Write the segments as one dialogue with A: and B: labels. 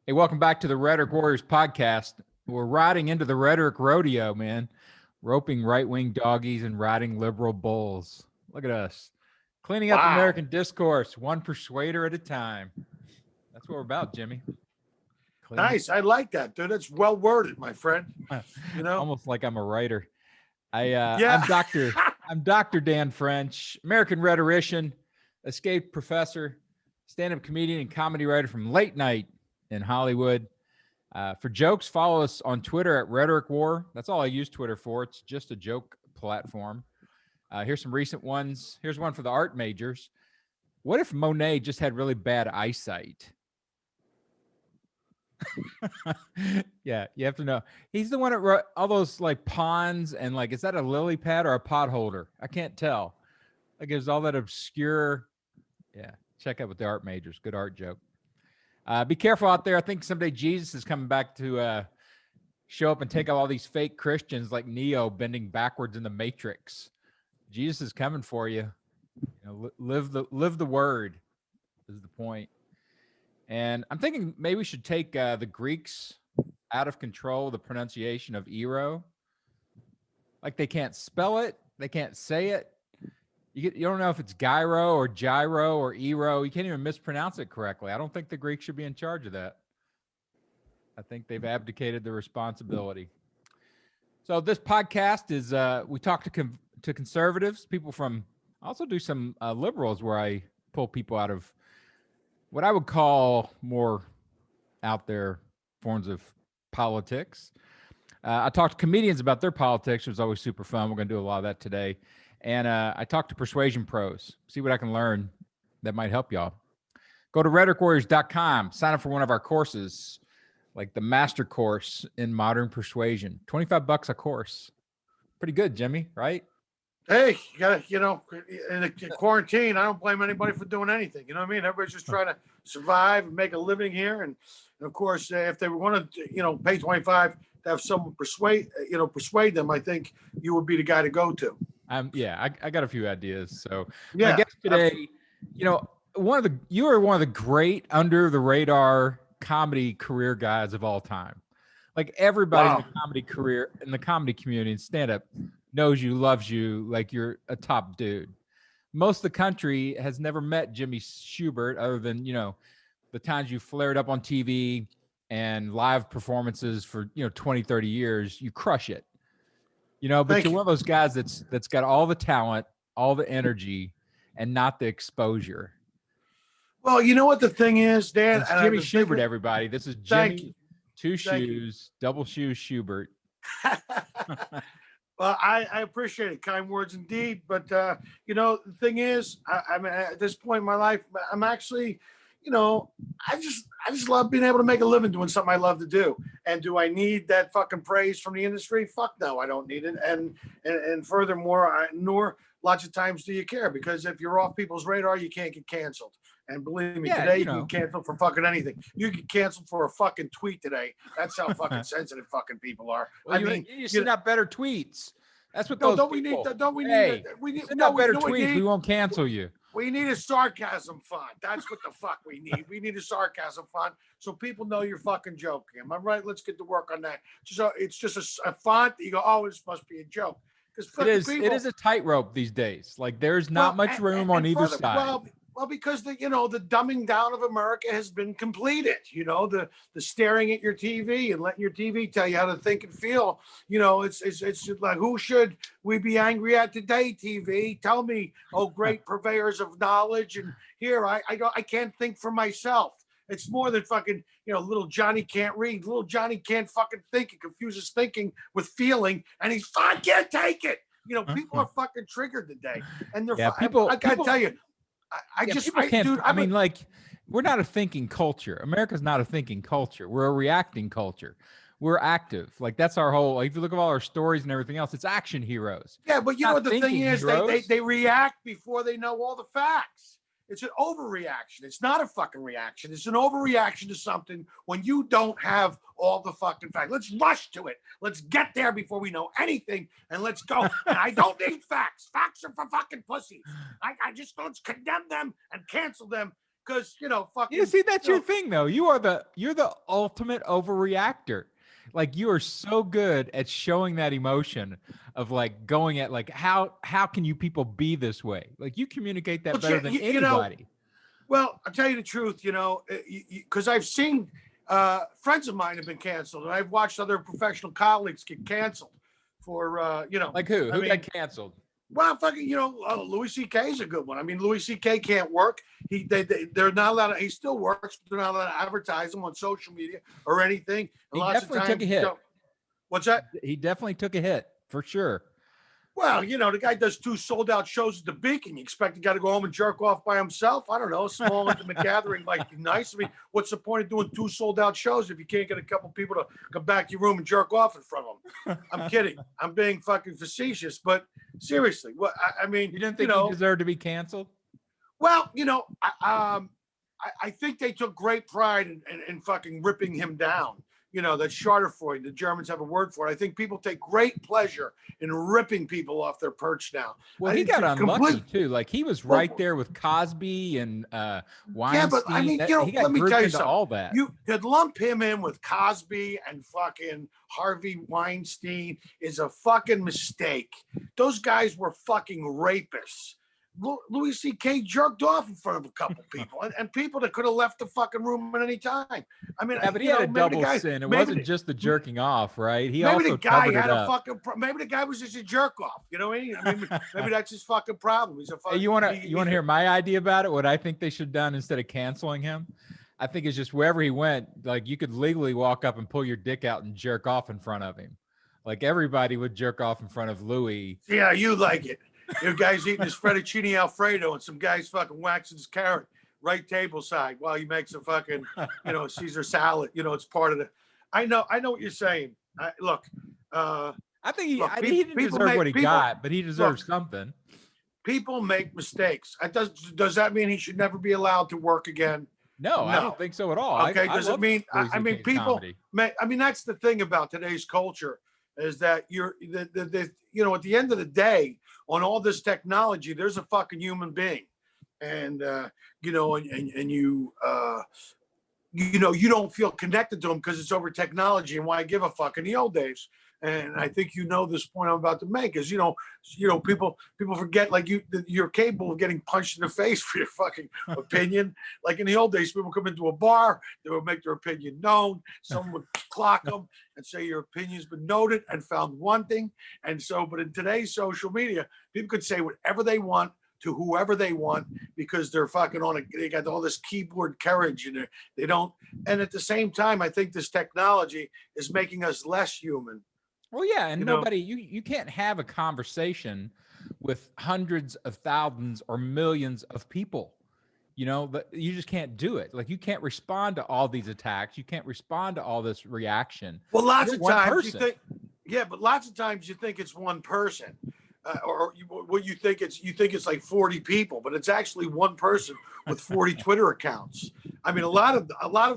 A: Hey, welcome back to the Rhetoric Warriors podcast. We're riding into the rhetoric rodeo, man. Roping right-wing doggies and riding liberal bulls. Look at us. Cleaning up
B: Wow.
A: American discourse, one persuader at a time. That's what we're about, Jimmy.
B: Nice. I like that, dude. It's well worded, my friend. You know?
A: Almost like I'm a writer.
B: Yeah.
A: I'm Dr. Dan French, American rhetorician, escaped professor, stand-up comedian, and comedy writer from late night in Hollywood. For jokes, follow us on Twitter at Rhetoric War. That's all I use Twitter for. It's just a joke platform. Here's some recent ones. Here's one for the art majors. What if Monet just had really bad eyesight? Yeah, you have to know. He's the one that wrote all those like ponds and like, is that a lily pad or a pot holder? I can't tell. Like, there's all that obscure. Yeah, check out with the art majors. Good art joke. Be careful out there. I think someday Jesus is coming back to show up and take out all these fake Christians like Neo bending backwards in the Matrix. Jesus is coming for you. Live the word is the point. And I'm thinking maybe we should take the Greeks out of control, the pronunciation of Ero. Like they can't spell it. They can't say it. You don't know if it's gyro or gyro or Ero. You can't even mispronounce it correctly. I don't think the Greeks should be in charge of that. I think they've abdicated the responsibility. So this podcast is, we talk to conservatives, people from, I also do some liberals where I pull people out of what I would call more out there forms of politics. I talked to comedians about their politics. It was always super fun. We're going to do a lot of that today. And I talked to persuasion pros, see what I can learn that might help y'all. Go to rhetoricwarriors.com, sign up for one of our courses, like the master course in modern persuasion. $25 a course. Pretty good, Jimmy, right?
B: Hey, you gotta, in the quarantine, I don't blame anybody for doing anything. You know what I mean? Everybody's just trying to survive and make a living here. And of course, if they want to, pay 25 to have someone persuade them, I think you would be the guy to go to.
A: I got a few ideas. So
B: yeah,
A: I guess today,
B: absolutely.
A: you are one of the great under the radar comedy career guys of all time. Like everybody in the comedy career, in the comedy community and stand up knows you, loves you, like you're a top dude. Most of the country has never met Jimmy Shubert other than, the times you flared up on TV and live performances for, 20, 30 years. You crush it. But you're one of those guys that's got all the talent, all the energy, and not the exposure.
B: Well, you know what the thing is, Dan?
A: It's Jimmy Shubert, everybody. This is Jimmy, two shoes, double shoes Shubert.
B: Well, I appreciate it. Kind words indeed. But, the thing is, I mean, at this point in my life, I'm actually, I just love being able to make a living doing something I love to do. And do I need that fucking praise from the industry? Fuck no, I don't need it. And furthermore, nor lots of times do you care, because if you're off people's radar, you can't get canceled. And believe me, today you can get canceled for fucking anything. You get canceled for a fucking tweet today. That's how fucking sensitive fucking people are.
A: Well, you send out better tweets. That's what those people.
B: We need
A: better tweets. We won't cancel you.
B: We need a sarcasm font. That's what the fuck we need. We need a sarcasm font so people know you're fucking joking. Am I right? Let's get to work on that. So it's just a font that you go, oh, this must be a joke.
A: It is a tightrope these days. Like there's not much room on either side.
B: Well, because the dumbing down of America has been completed. The staring at your TV and letting your TV tell you how to think and feel. It's like, who should we be angry at today, TV? Tell me, oh, great purveyors of knowledge. And here I can't think for myself. It's more than fucking, little Johnny can't read. Little Johnny can't fucking think. He confuses thinking with feeling, and I can't take it. People are fucking triggered today, and they're I gotta tell you.
A: We're not a thinking culture. America's not a thinking culture. We're a reacting culture. We're active. Like that's our whole, if you look at all our stories and everything else, it's action heroes.
B: Yeah, but you know what the thing is? They react before they know all the facts. It's an overreaction. It's not a fucking reaction. It's an overreaction to something when you don't have all the fucking facts. Let's rush to it. Let's get there before we know anything, and let's go. And I don't need facts. Facts are for fucking pussies. I just let's condemn them and cancel them because fucking.
A: Yeah, see, that's
B: you
A: your
B: know,
A: thing though. You're the ultimate overreactor. Like you are so good at showing that emotion of like going at like how can you people be this way? Like you communicate that
B: well,
A: better than
B: you know,
A: anybody.
B: well, I'll tell you the truth, because I've seen friends of mine have been canceled, and I've watched other professional colleagues get canceled for,
A: Like who?
B: I
A: Who got
B: mean,
A: canceled?
B: well, fucking, Louis C.K. is a good one. I mean, Louis C.K. can't work. They're not allowed to, he still works, but they're not allowed to advertise him on social media or anything. And
A: He
B: lots of
A: definitely took
B: times,
A: a hit.
B: what's that?
A: He definitely took a hit for sure.
B: Well, the guy does 2 sold out shows at the Beacon. You expect the guy to go home and jerk off by himself? I don't know. A small intimate gathering might be nice. I mean, what's the point of doing 2 sold out shows if you can't get a couple people to come back to your room and jerk off in front of them? I'm kidding. I'm being fucking facetious, but seriously, what I mean,
A: You didn't think he deserved to be canceled?
B: well, I think they took great pride in fucking ripping him down. That Charterfreud, the Germans have a word for it. I think people take great pleasure in ripping people off their perch now.
A: Well, he got unlucky too. Like he was right there with Cosby and Weinstein.
B: Yeah, but I mean,
A: he got
B: let me
A: grouped
B: tell you
A: into
B: something.
A: all that.
B: You could lump him in with Cosby and fucking Harvey Weinstein is a fucking mistake. Those guys were fucking rapists. Louis C.K. jerked off in front of a couple people, and people that could have left the fucking room at any time. I mean,
A: yeah, but he had a double sin. It wasn't just the jerking off, right? He also
B: the guy
A: covered
B: had
A: it
B: a
A: up.
B: fucking. Maybe the guy was just a jerk off. You know what I mean? Maybe that's his fucking problem. He's a fucking.
A: Hey, you want to hear my idea about it? What I think they should have done instead of canceling him? I think it's just wherever he went, like you could legally walk up and pull your dick out and jerk off in front of him. Like everybody would jerk off in front of Louis.
B: Yeah, you like it. Your guy's eating his fettuccine Alfredo, and some guy's fucking waxing his carrot right table side while he makes a fucking, Caesar salad. It's part of the. I know what you're saying. Look,
A: I think he didn't deserve what he got, but he deserves something.
B: People make mistakes. Does that mean he should never be allowed to work again?
A: No, I don't think so at all.
B: Okay, does it mean? I mean, people. I mean, that's the thing about today's culture is that at the end of the day, on all this technology, there's a fucking human being, and you don't feel connected to him because it's over technology. And why give a fuck in the old days? And I think this point I'm about to make is people forget like you're capable of getting punched in the face for your fucking opinion. Like in the old days, people come into a bar, they would make their opinion known. Someone would clock them and say your opinion's been noted and found wanting. And so, but in today's social media, people could say whatever they want to whoever they want because they're fucking they got all this keyboard courage and they don't. And at the same time, I think this technology is making us less human.
A: Well, yeah, and you can't have a conversation with hundreds of thousands or millions of people. But you just can't do it. Like you can't respond to all these attacks. You can't respond to all this reaction.
B: Well, lots of times lots of times you think it's one person, you think it's like 40 people, but it's actually one person with 40 Twitter accounts. I mean, a lot of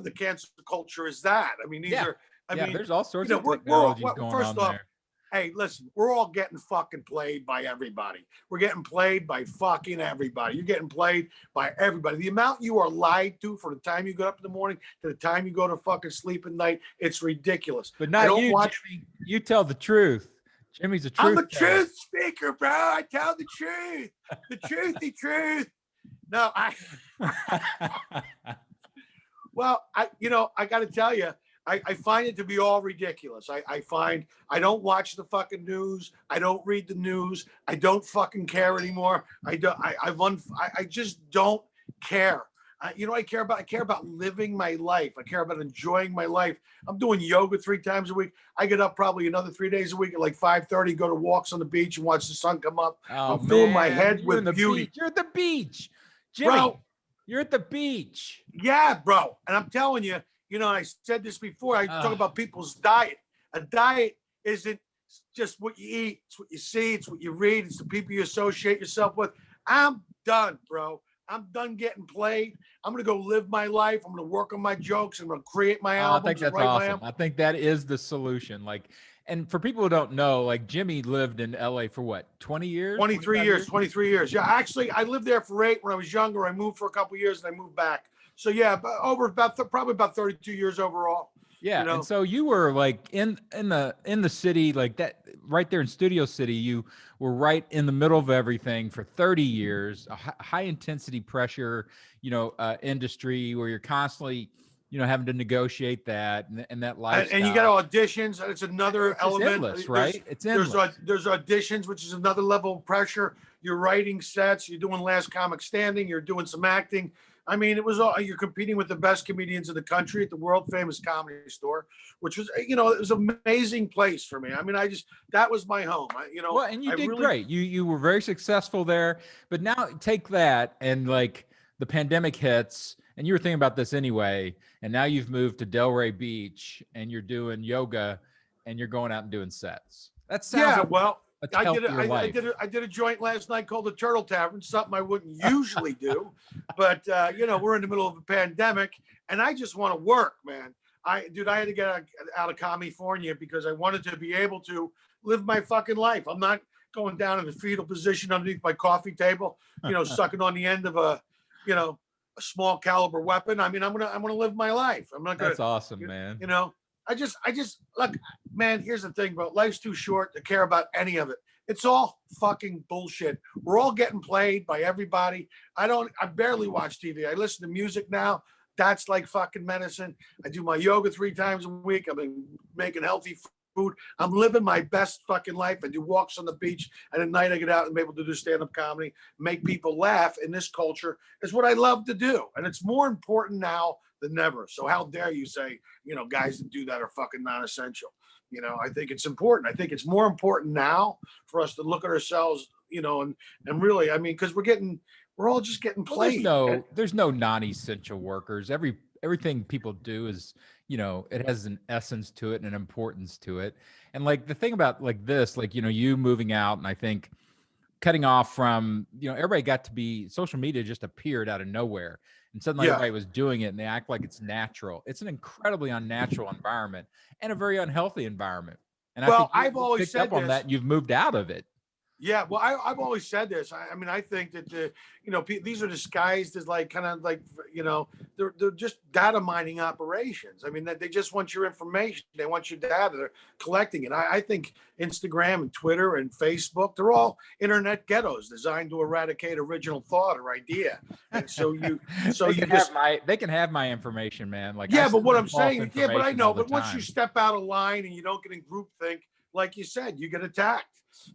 B: the cancel culture is that. I mean, I mean,
A: there's all sorts of technologies going on there.
B: Hey, listen, we're all getting fucking played by everybody. We're getting played by fucking everybody. You're getting played by everybody. The amount you are lied to from the time you get up in the morning to the time you go to fucking sleep at night, it's ridiculous.
A: But not you, Jimmy. You tell the truth. Jimmy's a truth.
B: I'm a truth speaker, bro. I tell the truth. The truthy truth. No, well, I got to tell you, I find it to be all ridiculous. I find I don't watch the fucking news. I don't read the news. I don't fucking care anymore. I just don't care. I care about living my life. I care about enjoying my life. I'm doing yoga 3 times a week. I get up probably another 3 days a week at like 5:30, go to walks on the beach and watch the sun come up. I'm filling my head with beauty.
A: You're at the beach, Jimmy.
B: Bro,
A: you're at the beach.
B: Yeah, bro. And I'm telling you, I said this before. I talk about people's diet. A diet isn't just what you eat. It's what you see. It's what you read. It's the people you associate yourself with. I'm done, bro. I'm done getting played. I'm going to go live my life. I'm going to work on my jokes. I'm going to create my albums.
A: I think that's awesome. I think that is the solution. Like And for people who don't know, like Jimmy lived in LA for what, 20 years?
B: 23 years, 23 years. Yeah, actually, I lived there for 8 when I was younger. I moved for a couple of years and I moved back. So yeah, over probably about 32 years overall.
A: Yeah,
B: You know,
A: and so you were like in the city, like that, right there in Studio City. You were right in the middle of everything for 30 years, a high intensity pressure, industry where you're constantly, having to negotiate that and that
B: and you got
A: lifestyle.
B: auditions. And it's another
A: It's just
B: element.
A: endless, right? It's endless.
B: There's auditions, which is another level of pressure. You're writing sets. You're doing Last Comic Standing. You're doing some acting. I mean, it was all you're competing with the best comedians in the country at the world famous Comedy Store, which was, it was an amazing place for me. I mean, that was my home.
A: Well, and you
B: I
A: did
B: really,
A: great. You were very successful there. But now take that and like the pandemic hits, and you were thinking about this anyway, and now you've moved to Delray Beach and you're doing yoga and you're going out and doing sets. That sounds like
B: well,
A: a healthier life.
B: I did a joint last night called the Turtle Tavern, something I wouldn't usually do, but we're in the middle of a pandemic, and I just want to work, man. I had to get out of California because I wanted to be able to live my fucking life. I'm not going down in the fetal position underneath my coffee table, sucking on the end of a small caliber weapon. I mean, I'm gonna live my life. I'm not gonna.
A: That's awesome, man.
B: I just look, man. Here's the thing, bro. Life's too short to care about any of it. It's all fucking bullshit. We're all getting played by everybody. I barely watch TV. I listen to music now. That's like fucking medicine. I do my yoga 3 times a week. I've been making healthy food. I'm living my best fucking life. I do walks on the beach, and at night I get out and be able to do stand-up comedy, make people laugh in this culture is what I love to do. And it's more important now than never. So how dare you say, guys that do that are fucking non-essential. I think it's important. I think it's more important now for us to look at ourselves, and really, I mean, because we're all just getting played.
A: Well, there's no non-essential workers. Everything people do is, it has an essence to it and an importance to it. And like the thing about like this, like, you moving out, and I think cutting off from, everybody got to be, social media just appeared out of nowhere. And suddenly everybody was doing it and they act like it's natural. It's an incredibly unnatural environment and a very unhealthy environment. And I think
B: I've always said
A: on that, and you've moved out of it.
B: Yeah, well, I've always said this. I mean, I think that these are disguised as like kind of like they're just data mining operations. I mean, they just want your information. They want your data. They're collecting it. I think Instagram and Twitter and Facebook, they're all internet ghettos designed to eradicate original thought or idea. And so
A: they can have my information, man. Like
B: but what I'm saying, but I know. But once you step out of line and you don't get in groupthink, like you said, you get attacked.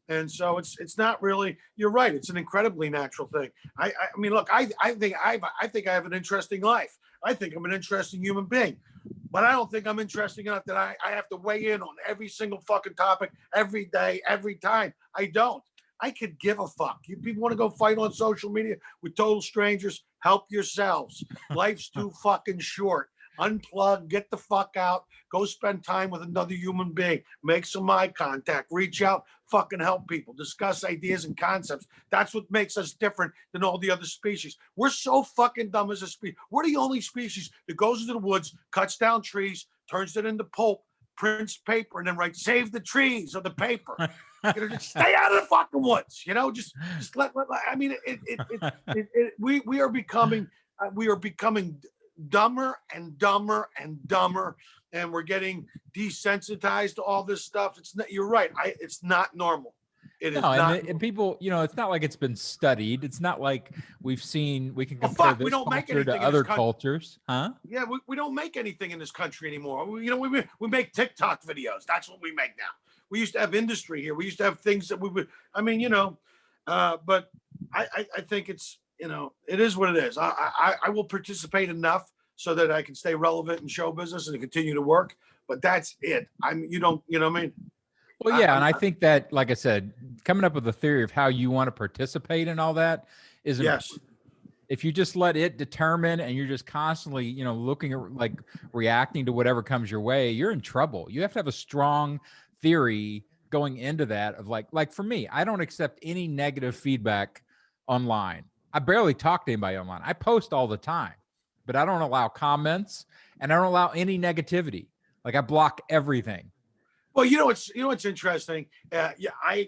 B: And so it's not really, you're right. It's an incredibly natural thing. I mean, look, I think I have an interesting life. I think I'm an interesting human being, but I don't think I'm interesting enough that I have to weigh in on every single fucking topic every day, every time. I don't. I could give a fuck. You people want to go fight on social media with total strangers? Help yourselves. Life's too fucking short. Unplug, get the fuck out, go spend time with another human being, make some eye contact, reach out, fucking help people, discuss ideas and concepts. That's what makes us different than all the other species. We're so fucking dumb as a species. We're the only species that goes into the woods, cuts down trees, turns it into pulp, prints paper, and then writes, save the trees or the paper. Just stay out of the fucking woods, just let I mean, we are becoming dumber and dumber and dumber, and we're getting desensitized to all this stuff. It's not, you're right. It's not normal. It is not.
A: And people, it's not like it's been studied. It's not like we can compare this culture to other cultures, huh?
B: Yeah, we don't make anything in this country anymore. We make TikTok videos. That's what we make now. We used to have industry here. We used to have things that we would. I mean, but I think it's. It is what it is. I will participate enough so that I can stay relevant in show business and continue to work. But that's it. You know what I mean?
A: Well, yeah. And I think that, like I said, coming up with a theory of how you want to participate in all that is
B: yes.
A: If you just let it determine and you're just constantly, looking at like reacting to whatever comes your way, you're in trouble. You have to have a strong theory going into that of like for me, I don't accept any negative feedback online. I barely talk to anybody online. I post all the time, but I don't allow comments and I don't allow any negativity. Like I block everything.
B: Well, you know what's interesting. Yeah, I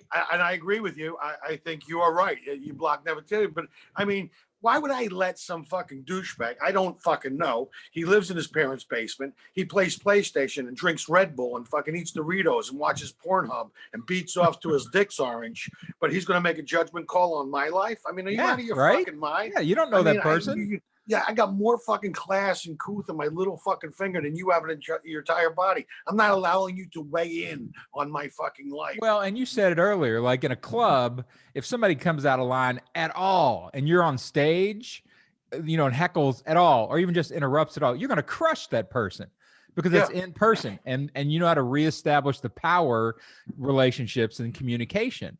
B: agree with you. I think you are right. You block negativity, but I mean, why would I let some fucking douchebag? I don't fucking know. He lives in his parents' basement. He plays PlayStation and drinks Red Bull and fucking eats Doritos and watches Pornhub and beats off to his dick's orange. But he's going to make a judgment call on my life. I mean, are you
A: Yeah,
B: out of your
A: right.
B: fucking mind?
A: Yeah, you don't
B: I
A: know
B: mean,
A: that person.
B: yeah, I got more fucking class and couth in my little fucking finger than you have in your entire body. I'm not allowing you to weigh in on my fucking life.
A: Well, and you said it earlier, like in a club, if somebody comes out of line at all and you're on stage, and heckles at all, or even just interrupts at all, you're going to crush that person because
B: Yeah.
A: it's in person, and you know how to reestablish the power relationships and communication.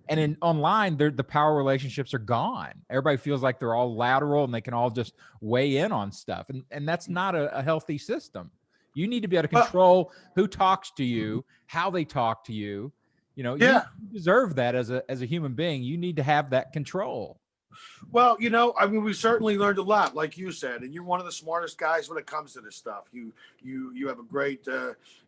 A: And in online, the power relationships are gone. Everybody feels like they're all lateral and they can all just weigh in on stuff, and that's not a healthy system. You need to be able to
B: Well,
A: control who talks to you, how they talk to you. You
B: yeah.
A: deserve that as a human being. You need to have that control.
B: Well, I mean, we certainly learned a lot, like you said, and you're one of the smartest guys when it comes to this stuff. You have a great,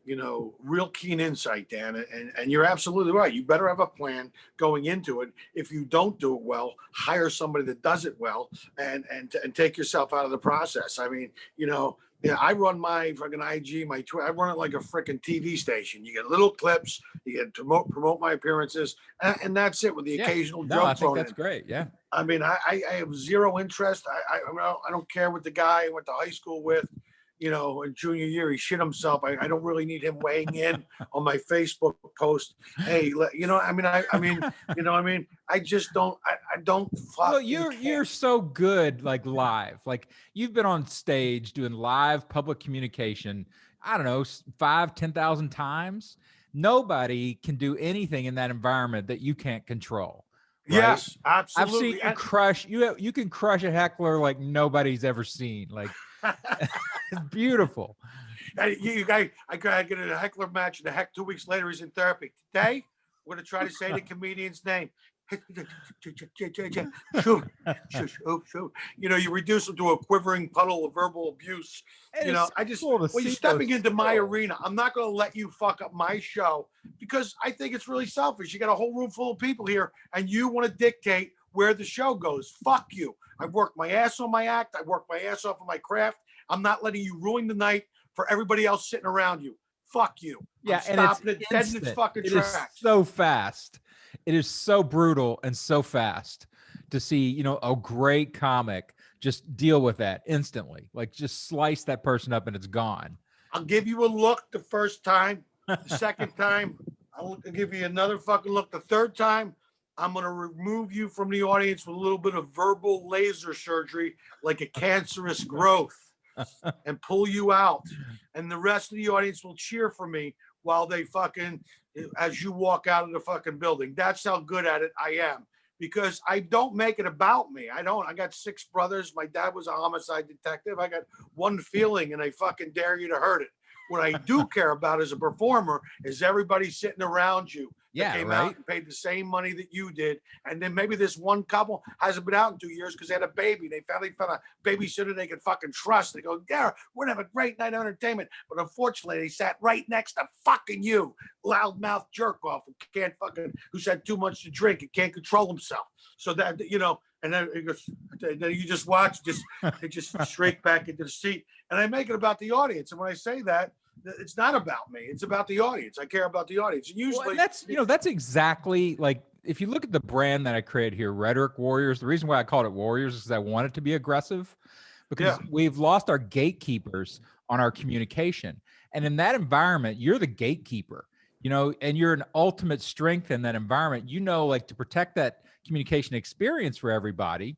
B: real keen insight, Dan, and you're absolutely right. You better have a plan going into it. If you don't do it well, hire somebody that does it well, and take yourself out of the process. I mean, yeah, I run my fucking IG, my Twitter. I run it like a freaking TV station. You get little clips, you get to promote my appearances, and that's it with the
A: Yeah.
B: occasional
A: No, I
B: joke
A: think
B: thrown
A: that's
B: in.
A: great. Yeah.
B: I mean, I have zero interest. I don't care what the guy I went to high school with, in junior year, he shit himself. I don't really need him weighing in on my Facebook post. Hey, I just don't, I don't
A: Well,
B: fucking
A: you're
B: care.
A: you're so good, like live. Like you've been on stage doing live public communication. I don't know, 5, 10,000 times. Nobody can do anything in that environment that you can't control, right?
B: Yes,
A: I've seen
B: absolutely.
A: you crush. You can crush a heckler like nobody's ever seen. Like it's beautiful.
B: I get in a heckler match, and the heck 2 weeks later he's in therapy. Today, we're gonna try to say the comedian's name. Shoot, shoot. You reduce them to a quivering puddle of verbal abuse.
A: And it's
B: I just
A: cool to
B: when you're
A: see
B: stepping
A: those
B: into my
A: skills.
B: arena, I'm not gonna let you fuck up my show because I think it's really selfish. You got a whole room full of people here, and you want to dictate where the show goes. Fuck you. I've worked my ass on my act. I worked my ass off on my craft. I'm not letting you ruin the night for everybody else sitting around you. Fuck you.
A: Yeah,
B: I'm
A: and it's
B: stopping it dead in its
A: instant.
B: fucking
A: It is
B: tracks.
A: so fast. It is so brutal and so fast to see, a great comic just deal with that instantly. Like just slice that person up and it's gone.
B: I'll give you a look the first time. The second time, I'll give you another fucking look. The third time, I'm going to remove you from the audience with a little bit of verbal laser surgery, like a cancerous growth, and pull you out. And the rest of the audience will cheer for me while they fucking, as you walk out of the fucking building. That's how good at it I am. Because I don't make it about me. I don't. I got 6 brothers. My dad was a homicide detective. I got one feeling, and I fucking dare you to hurt it. What I do care about as a performer is everybody sitting around you that came out and paid the same money that you did. And then maybe this one couple hasn't been out in 2 years because they had a baby. They finally found a babysitter they could fucking trust. They go, yeah, we're gonna have a great night of entertainment. But unfortunately, they sat right next to fucking you, loudmouth jerk off who's had too much to drink and can't control himself. So that, and then it goes, then you just watch, they just shrink back into the seat. And I make it about the audience. And when I say that, it's not about me. It's about the audience. I care about the audience. And usually
A: that's exactly like, if you look at the brand that I created here, Rhetoric Warriors, the reason why I called it Warriors is I want it to be aggressive because we've lost our gatekeepers on our communication. And in that environment, you're the gatekeeper, and you're an ultimate strength in that environment. Like to protect that communication experience for everybody,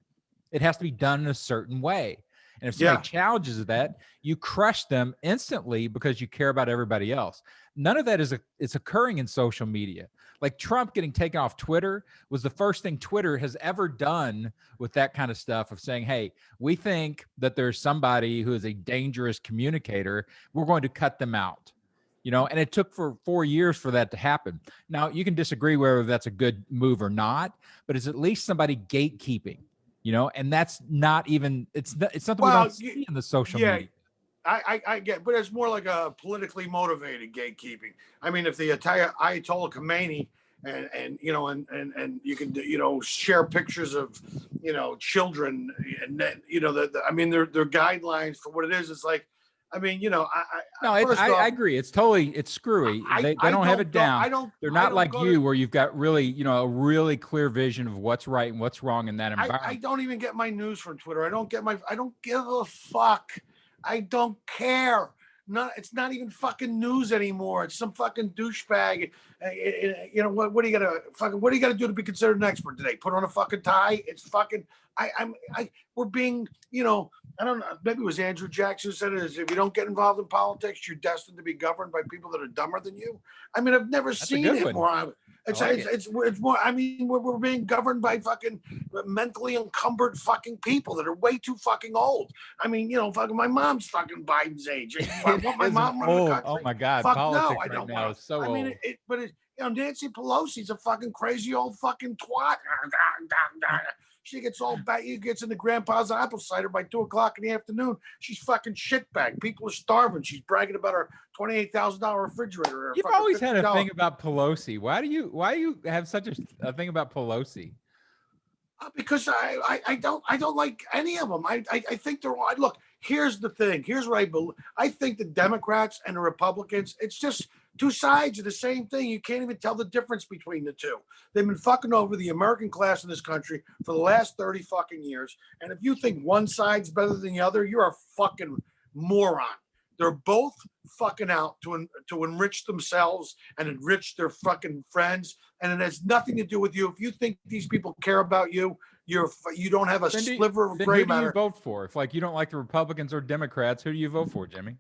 A: it has to be done in a certain way. And if somebody challenges that, you crush them instantly because you care about everybody else. None of that is occurring in social media. Like Trump getting taken off Twitter was the first thing Twitter has ever done with that kind of stuff of saying, hey, we think that there's somebody who is a dangerous communicator. We're going to cut them out. And it took for 4 years for that to happen. Now, you can disagree whether that's a good move or not, but it's at least somebody gatekeeping. And that's not even, it's not that we don't see in the social media.
B: I get, but it's more like a politically motivated gatekeeping. I mean, if the Ayatollah Khomeini and you can share pictures of children and I mean their guidelines for what it is. It's like, I mean,
A: No, I agree. It's screwy. They don't have it down. They're not like you, where you've got really, a really clear vision of what's right and what's wrong in that environment.
B: I don't even get my news from Twitter. I don't give a fuck. I don't care. It's not even fucking news anymore. It's some fucking douchebag. What do you gotta do to be considered an expert today? Put on a fucking tie. It's fucking. We're being, I don't know. Maybe it was Andrew Jackson who said it. Is if you don't get involved in politics, you're destined to be governed by people that are dumber than you. I mean, I've never seen it more. It's more. I mean, we're being governed by fucking mentally encumbered fucking people that are way too fucking old. I mean, fucking my mom's fucking Biden's age. I want my mom running the country.
A: Oh my God,
B: fuck
A: politics
B: no, I don't
A: right now is so old.
B: I mean, Nancy Pelosi's a fucking crazy old fucking twat. She gets all back. He gets into grandpa's apple cider by 2:00 in the afternoon. She's fucking shitbag. People are starving. She's bragging about her $28,000 refrigerator.
A: You've always had a thing about Pelosi. Why do you have such a thing about Pelosi?
B: Because I don't like any of them. I think they're all. Look, here's the thing. Here's what I believe. I think the Democrats and the Republicans, it's just two sides of the same thing. You can't even tell the difference between the two. They've been fucking over the American class in this country for the last 30 fucking years. And if you think one side's better than the other, you're a fucking moron. They're both fucking out to enrich themselves and enrich their fucking friends. And it has nothing to do with you. If you think these people care about you, you don't have a sliver of gray matter.
A: Who do you vote for? If you don't like the Republicans or Democrats, who do you vote for, Jimmy?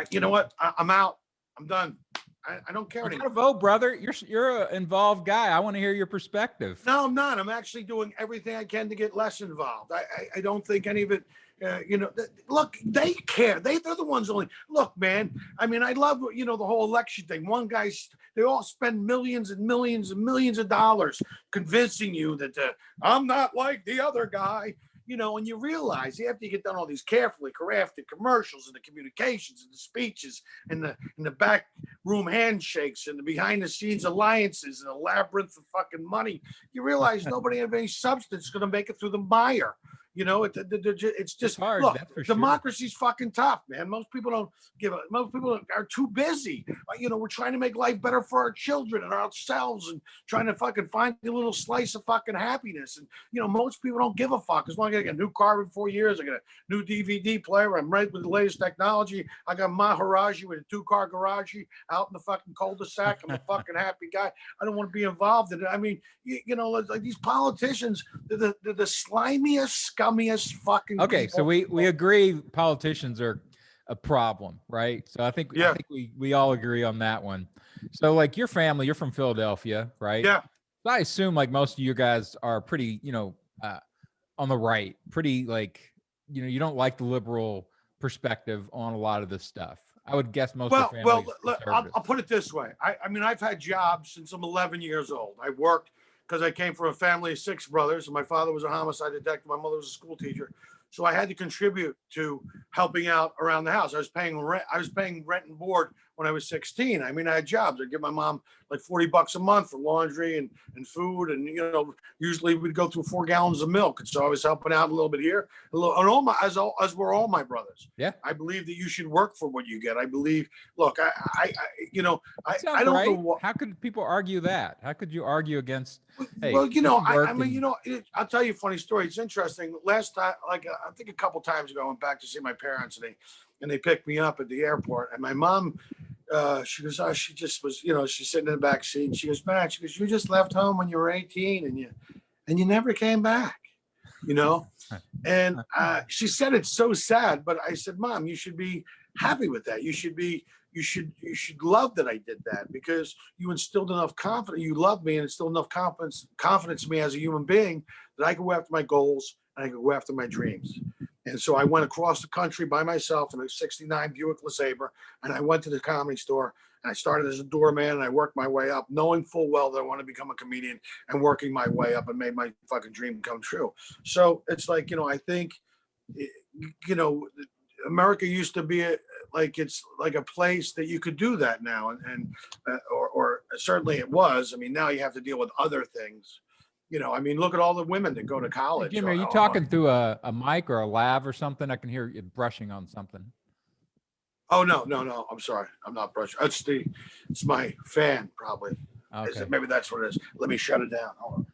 B: You know what? I'm out. I'm done. I don't care anymore.
A: You gotta vote, brother. You're an involved guy. I want to hear your perspective.
B: No, I'm not. I'm actually doing everything I can to get less involved. I don't think any of it. Look, they care. They're the ones only. Look, man. I mean, I love the whole election thing. They all spend millions and millions and millions of dollars convincing you that I'm not like the other guy. And you realize after you get done all these carefully crafted commercials and the communications and the speeches and the back room handshakes and the behind the scenes alliances and a labyrinth of fucking money, you realize nobody of any substance is going to make it through the mire. It's just
A: hard.
B: Look, democracy's fucking tough, man. Most people don't give a. Most people are too busy. We're trying to make life better for our children and ourselves, and trying to fucking find a little slice of fucking happiness. And most people don't give a fuck. As long as I get a new car in 4 years, I got a new DVD player. I'm right with the latest technology. I got Maharaji with a 2-car garage out in the fucking cul-de-sac. I'm a fucking happy guy. I don't want to be involved in it. I mean, like these politicians, they're the slimiest, scummiest fucking
A: okay
B: people.
A: So we agree politicians are a problem, right? So I think we all agree on that one. So like your family, you're from Philadelphia, right?
B: Yeah.
A: So I assume like most of you guys are pretty on the right, pretty you don't like the liberal perspective on a lot of this stuff. I would guess most of the family.
B: I'll put it this way. I mean, I've had jobs since I'm 11 years old. I worked because I came from a family of 6 brothers. My father was a homicide detective. My mother was a school teacher. So I had to contribute to helping out around the house. I was paying rent and board when I was 16. I mean, I had jobs. I'd give my mom like $40 a month for laundry and food. And, usually we'd go through 4 gallons of milk. And so I was helping out a little bit here, as were all my brothers.
A: Yeah.
B: I believe that you should work for what you get. I believe, look, I don't
A: right.
B: know what.
A: How could people argue that? How could you argue against? Hey,
B: well, I'll tell you a funny story. It's interesting. Last time, I think a couple times ago, I went back to see my parents, and they picked me up at the airport. And my mom, she goes, oh, she just was, she's sitting in the back seat. And she goes, man, you just left home when you were 18, and you never came back, And she said it's so sad, but I said, Mom, you should be happy with that. You should love that I did that, because you instilled enough confidence. You loved me and instilled enough confidence in me as a human being that I could go after my goals and I could go after my dreams. And so I went across the country by myself in a '69 Buick LeSabre, and I went to the Comedy Store, and I started as a doorman, and I worked my way up, knowing full well that I want to become a comedian, and working my way up and made my fucking dream come true. So it's like, I think, America used to be like it's like a place that you could do that now, or certainly it was. I mean, now you have to deal with other things. I mean, look at all the women that go to
A: Hey,
B: college.
A: Jimmy, are you talking through a mic or a lav or something? I can hear you brushing on something.
B: Oh no, no, no! I'm sorry, I'm not brushing. It's my fan probably.
A: Okay.
B: Maybe that's what it is. Let me shut it down. Hold on.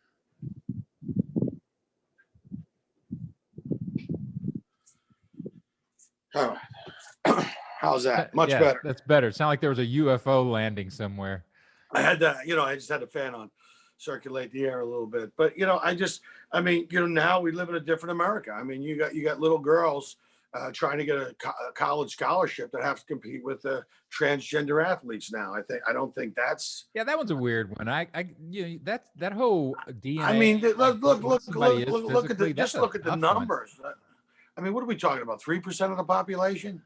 B: All right. How's that? Much
A: Yeah,
B: better.
A: that's better. It sounded like there was a UFO landing somewhere.
B: I had that, I just had the fan on, circulate the air a little bit. But I mean, now we live in a different America. I mean, you got little girls trying to get a college scholarship that have to compete with transgender athletes now. I don't think that's.
A: Yeah, that one's a weird one. That whole DNA.
B: I mean,
A: like,
B: look at
A: that's
B: look at the
A: tough one.
B: numbers. I mean, what are we talking about? 3% of the population?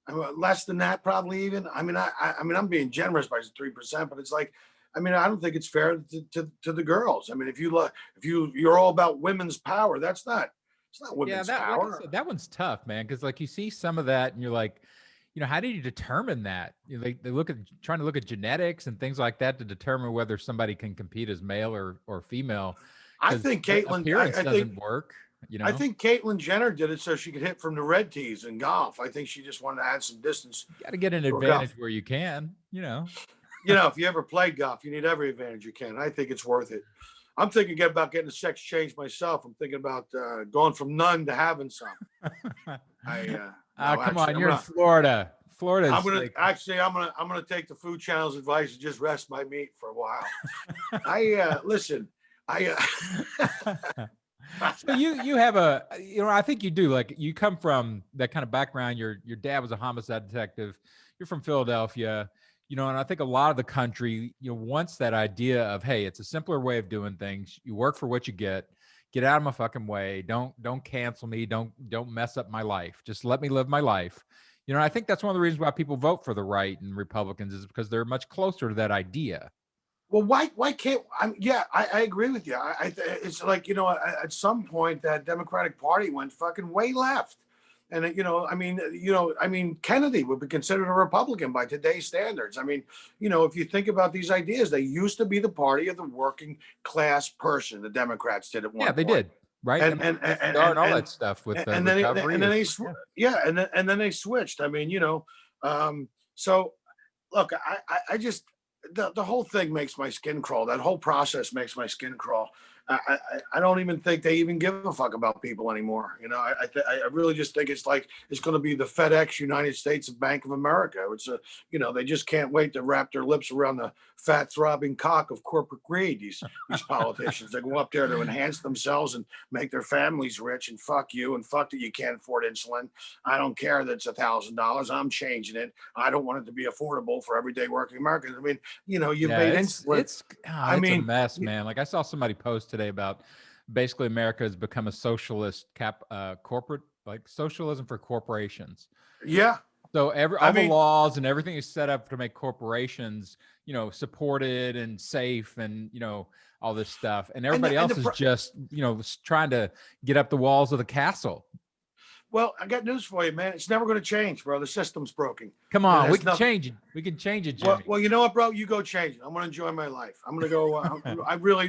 B: I mean, less than that, probably even. I mean, I'm being generous by 3%, but it's like, I mean, I don't think it's fair to the girls. I mean, if you're all about women's power, it's not women's power.
A: Like I said, that one's tough, man. Because like you see some of that, and you're like, how do you determine that? They trying to look at genetics and things like that to determine whether somebody can compete as male or female.
B: I think Caitlyn
A: appearance doesn't work.
B: I think Caitlyn Jenner did it so she could hit from the red tees in golf. I think she just wanted to add some distance.
A: You got to get an advantage where you can,
B: if you ever played golf, you need every advantage you can. I think it's worth it. I'm thinking about getting a sex change myself. I'm thinking about going from none to having some.
A: Come on, you're in Florida. Florida.
B: I'm gonna take the Food Channel's advice and just rest my meat for a while. Listen.
A: So you have I think you do, like, you come from that kind of background. Your dad was a homicide detective. You're from Philadelphia, and I think a lot of the country, wants that idea of, hey, it's a simpler way of doing things. You work for what you get out of my fucking way. Don't cancel me. Don't mess up my life. Just let me live my life. I think that's one of the reasons why people vote for the right and Republicans is because they're much closer to that idea.
B: Well, why can't I agree with you. It's like, at some point that Democratic Party went fucking way left. And I mean, Kennedy would be considered a Republican by today's standards. I mean, if you think about these ideas, they used to be the party of the working class person. The Democrats did at one point.
A: Yeah, they did. Right.
B: And
A: all that stuff with
B: and then they switched. I mean, so look, I just, the whole thing makes my skin crawl. That whole process makes my skin crawl. I don't even think they even give a fuck about people anymore. I really just think it's like it's going to be the FedEx United States of Bank of America. It's they just can't wait to wrap their lips around the fat throbbing cock of corporate greed. These politicians, they go up there to enhance themselves and make their families rich, and fuck you, and fuck that you can't afford insulin. I don't care that it's $1,000. I'm changing it. I don't want it to be affordable for everyday working Americans. I mean, you've made insulin.
A: It's a mess, man. Like I saw somebody post today about basically America has become a socialist corporate, like socialism for corporations.
B: Yeah.
A: So the laws and everything is set up to make corporations, supported and safe and, all this stuff. And everybody else is just, trying to get up the walls of the castle.
B: Well, I got news for you, man. It's never going to change, bro. The system's broken.
A: Come on, we can change it. We can change it, Jimmy.
B: Well, you know what, bro? You go change it. I'm going to enjoy my life. I'm going to go.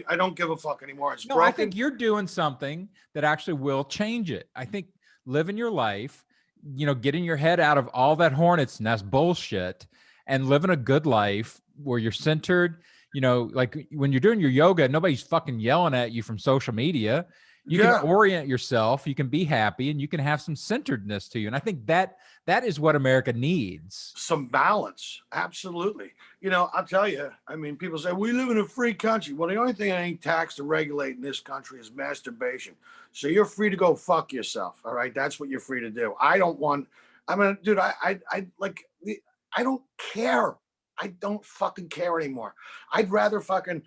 B: I don't give a fuck anymore. It's broken.
A: I think you're doing something that actually will change it. I think living your life, getting your head out of all that hornet's nest bullshit and living a good life where you're centered, like when you're doing your yoga, nobody's fucking yelling at you from social media. You can orient yourself, you can be happy, and you can have some centeredness to you. And I think that is what America needs.
B: Some balance. Absolutely. I'll tell you, I mean, people say, we live in a free country. Well, the only thing that ain't taxed or regulated in this country is masturbation. So you're free to go fuck yourself. All right. That's what you're free to do. Dude, I don't care. I don't fucking care anymore. I'd rather fucking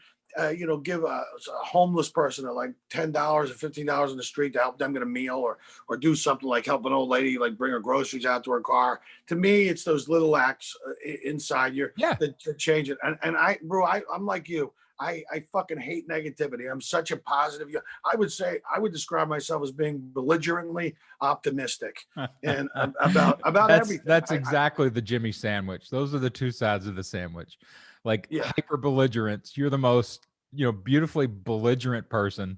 B: give a homeless person like $10 or $15 in the street to help them get a meal, or do something like help an old lady, like bring her groceries out to her car. To me, it's those little acts inside that change it. And I'm like you. I fucking hate negativity. I'm such a positive. I would describe myself as being belligerently optimistic and about everything.
A: That's exactly the Jimmy sandwich. Those are the two sides of the sandwich. Like
B: Yeah.
A: hyper belligerence. You're the most, beautifully belligerent person,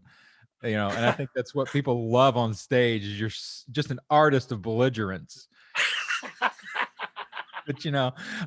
A: and I think that's what people love on stage is you're just an artist of belligerence. But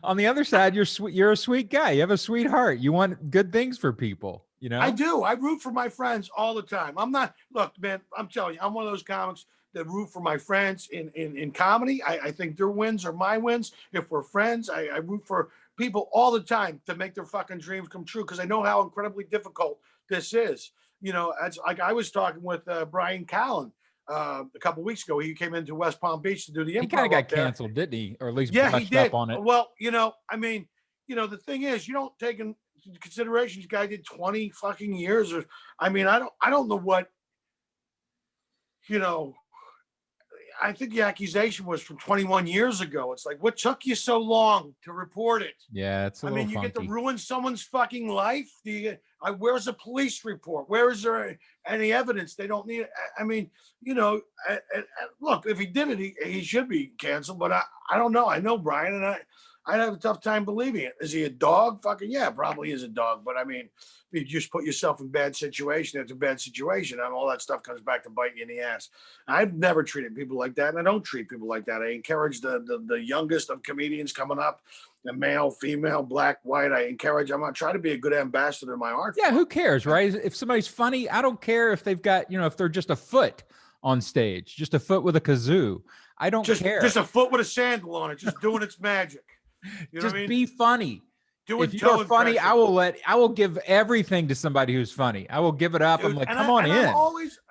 A: on the other side, you're sweet. You're a sweet guy. You have a sweet heart. You want good things for people.
B: I do. I root for my friends all the time. I'm not. Look, man. I'm telling you, I'm one of those comics that root for my friends in comedy. I think their wins are my wins. If we're friends, I root for people all the time to make their fucking dreams come true because I know how incredibly difficult this is. It's like I was talking with Brian Callen a couple weeks ago. He came into West Palm Beach to do the improv.
A: He kind of got canceled, didn't he? Or at least
B: yeah, he did.
A: up on it.
B: Well, I mean, the thing is, you don't take into consideration this guy did 20 fucking years. Or I mean, I don't know what. I think the accusation was from 21 years ago. It's like, what took you so long to report it?
A: Yeah, it's a little
B: you
A: funky.
B: get to ruin someone's fucking life. Where's a police report? Where is there any evidence? They don't need it. I mean, look, if he did it, he should be canceled. But I don't know. I know Brian, and I'd have a tough time believing it. Is he a dog? Fucking yeah, probably is a dog. But I mean, you just put yourself in bad situation after bad situation, and all that stuff comes back to bite you in the ass. I've never treated people like that, and I don't treat people like that. I encourage the youngest of comedians coming up, the male, female, black, white. I'm gonna try to be a good ambassador of my art.
A: Yeah, who cares, right? If somebody's funny, I don't care if they've got, if they're just a foot on stage, just a foot with a kazoo. I don't care.
B: Just a foot with a sandal on it, just doing its magic.
A: Just know what I mean? Be funny.
B: If
A: you're funny, I will give everything to somebody who's funny. I will give it up. Dude, I'm like, come on in.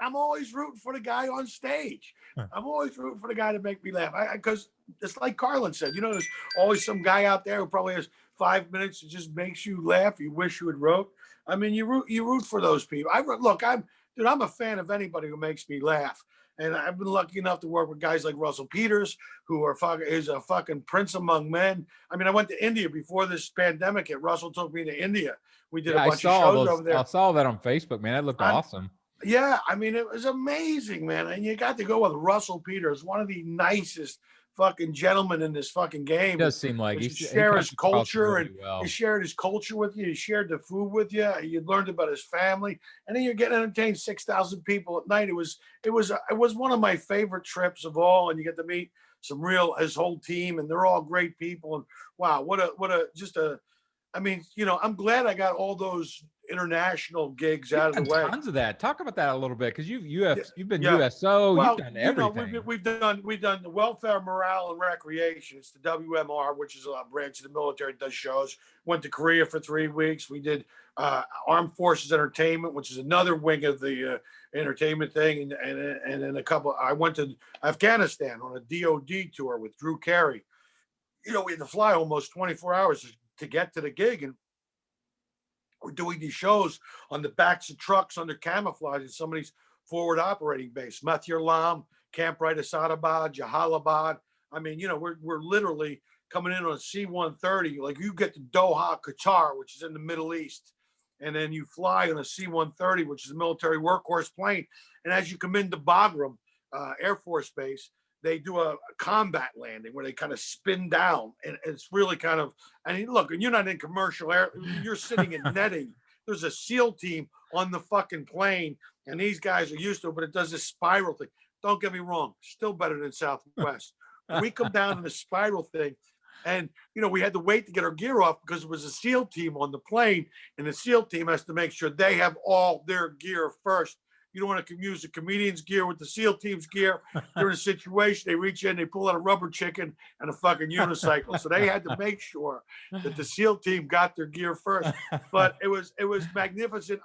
B: I'm always rooting for the guy on stage. I'm always rooting for the guy to make me laugh. Because it's like Carlin said, there's always some guy out there who probably has 5 minutes that just makes you laugh. You wish you had wrote. I mean, you root for those people. I'm a fan of anybody who makes me laugh. And I've been lucky enough to work with guys like Russell Peters, who is a fucking prince among men. I mean, I went to India before this pandemic hit. Russell took me to India. We did a bunch of shows over there.
A: I saw that on Facebook, man. That looked awesome.
B: Yeah, I mean, it was amazing, man. And you got to go with Russell Peters, one of the nicest fucking gentlemen in this fucking game.
A: It does seem like
B: he shared his culture really well. He shared his culture with you. He shared the food with you. You learned about his family, and then you're getting entertained 6,000 people at night. It was one of my favorite trips of all, and you get to meet his whole team, and they're all great people. And wow, I mean, I'm glad I got all those international gigs out of the way.
A: Tons of that. Talk about that a little bit, because you've been USO. Well, you've done everything.
B: We've done the Welfare, Morale, and Recreation. It's the WMR, which is a branch of the military that does shows. Went to Korea for 3 weeks. We did Armed Forces Entertainment, which is another wing of the entertainment thing, and then I went to Afghanistan on a DOD tour with Drew Carey. We had to fly almost 24 hours to get to the gig, and we're doing these shows on the backs of trucks under camouflage at somebody's forward operating base. Mathur Lam, Camp Right Asadabad, Jalalabad. I mean, we're literally coming in on a C-130. Like, you get to Doha, Qatar, which is in the Middle East, and then you fly on a C-130, which is a military workhorse plane. And as you come into Bagram Air Force Base, they do a combat landing where they kind of spin down, and it's really kind of, and look, and you're not in commercial air, you're sitting in netting. There's a SEAL team on the fucking plane, and these guys are used to it, but it does this spiral thing. Don't get me wrong, still better than Southwest. We come down in the spiral thing, and we had to wait to get our gear off because it was a SEAL team on the plane, and the SEAL team has to make sure they have all their gear first. You don't want to use the comedian's gear with the SEAL team's gear. They're in a situation, they reach in, they pull out a rubber chicken and a fucking unicycle. So they had to make sure that the SEAL team got their gear first. But it was magnificent.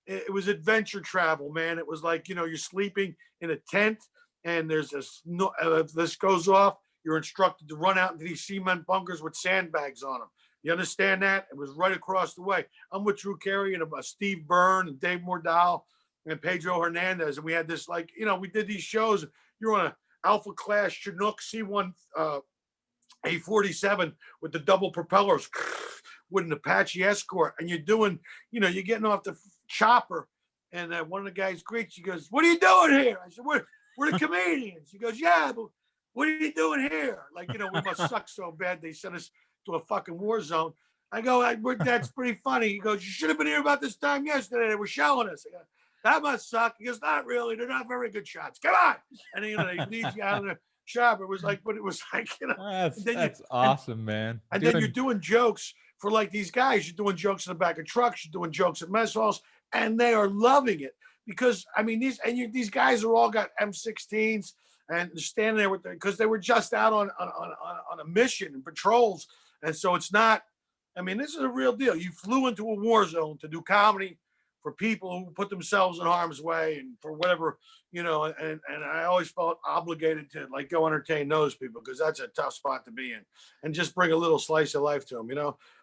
B: It was adventure travel, man. It was like, you're sleeping in a tent, and there's this goes off. You're instructed to run out into these cement bunkers with sandbags on them. You understand that? It was right across the way. I'm with Drew Carey and Steve Byrne and Dave Mordal and Pedro Hernandez, and we had this, we did these shows. You're on a Alpha class Chinook C1 A47 with the double propellers with an Apache Escort, and you're doing, you're getting off the chopper, and one of the guys greets you, goes, "What are you doing here?" I said, "We're the comedians." He goes, "Yeah, but what are you doing here?" Like, we must suck so bad they sent us to a fucking war zone. I go, "That's pretty funny." He goes, "You should have been here about this time yesterday. They were showing us." I go, "That must suck." He goes, "Not really. They're not very good shots. Come on." And then, they lead you out of the shop. It was like, but it was like,
A: That's awesome, man.
B: and then you're doing jokes for like these guys. You're doing jokes in the back of trucks. You're doing jokes at mess halls, and they are loving it because these guys are all got M16s and they're standing there with because they were just out on a mission and patrols, and so it's not. This is a real deal. You flew into a war zone to do comedy for people who put themselves in harm's way and for whatever, and I always felt obligated to like go entertain those people because that's a tough spot to be in and just bring a little slice of life to them,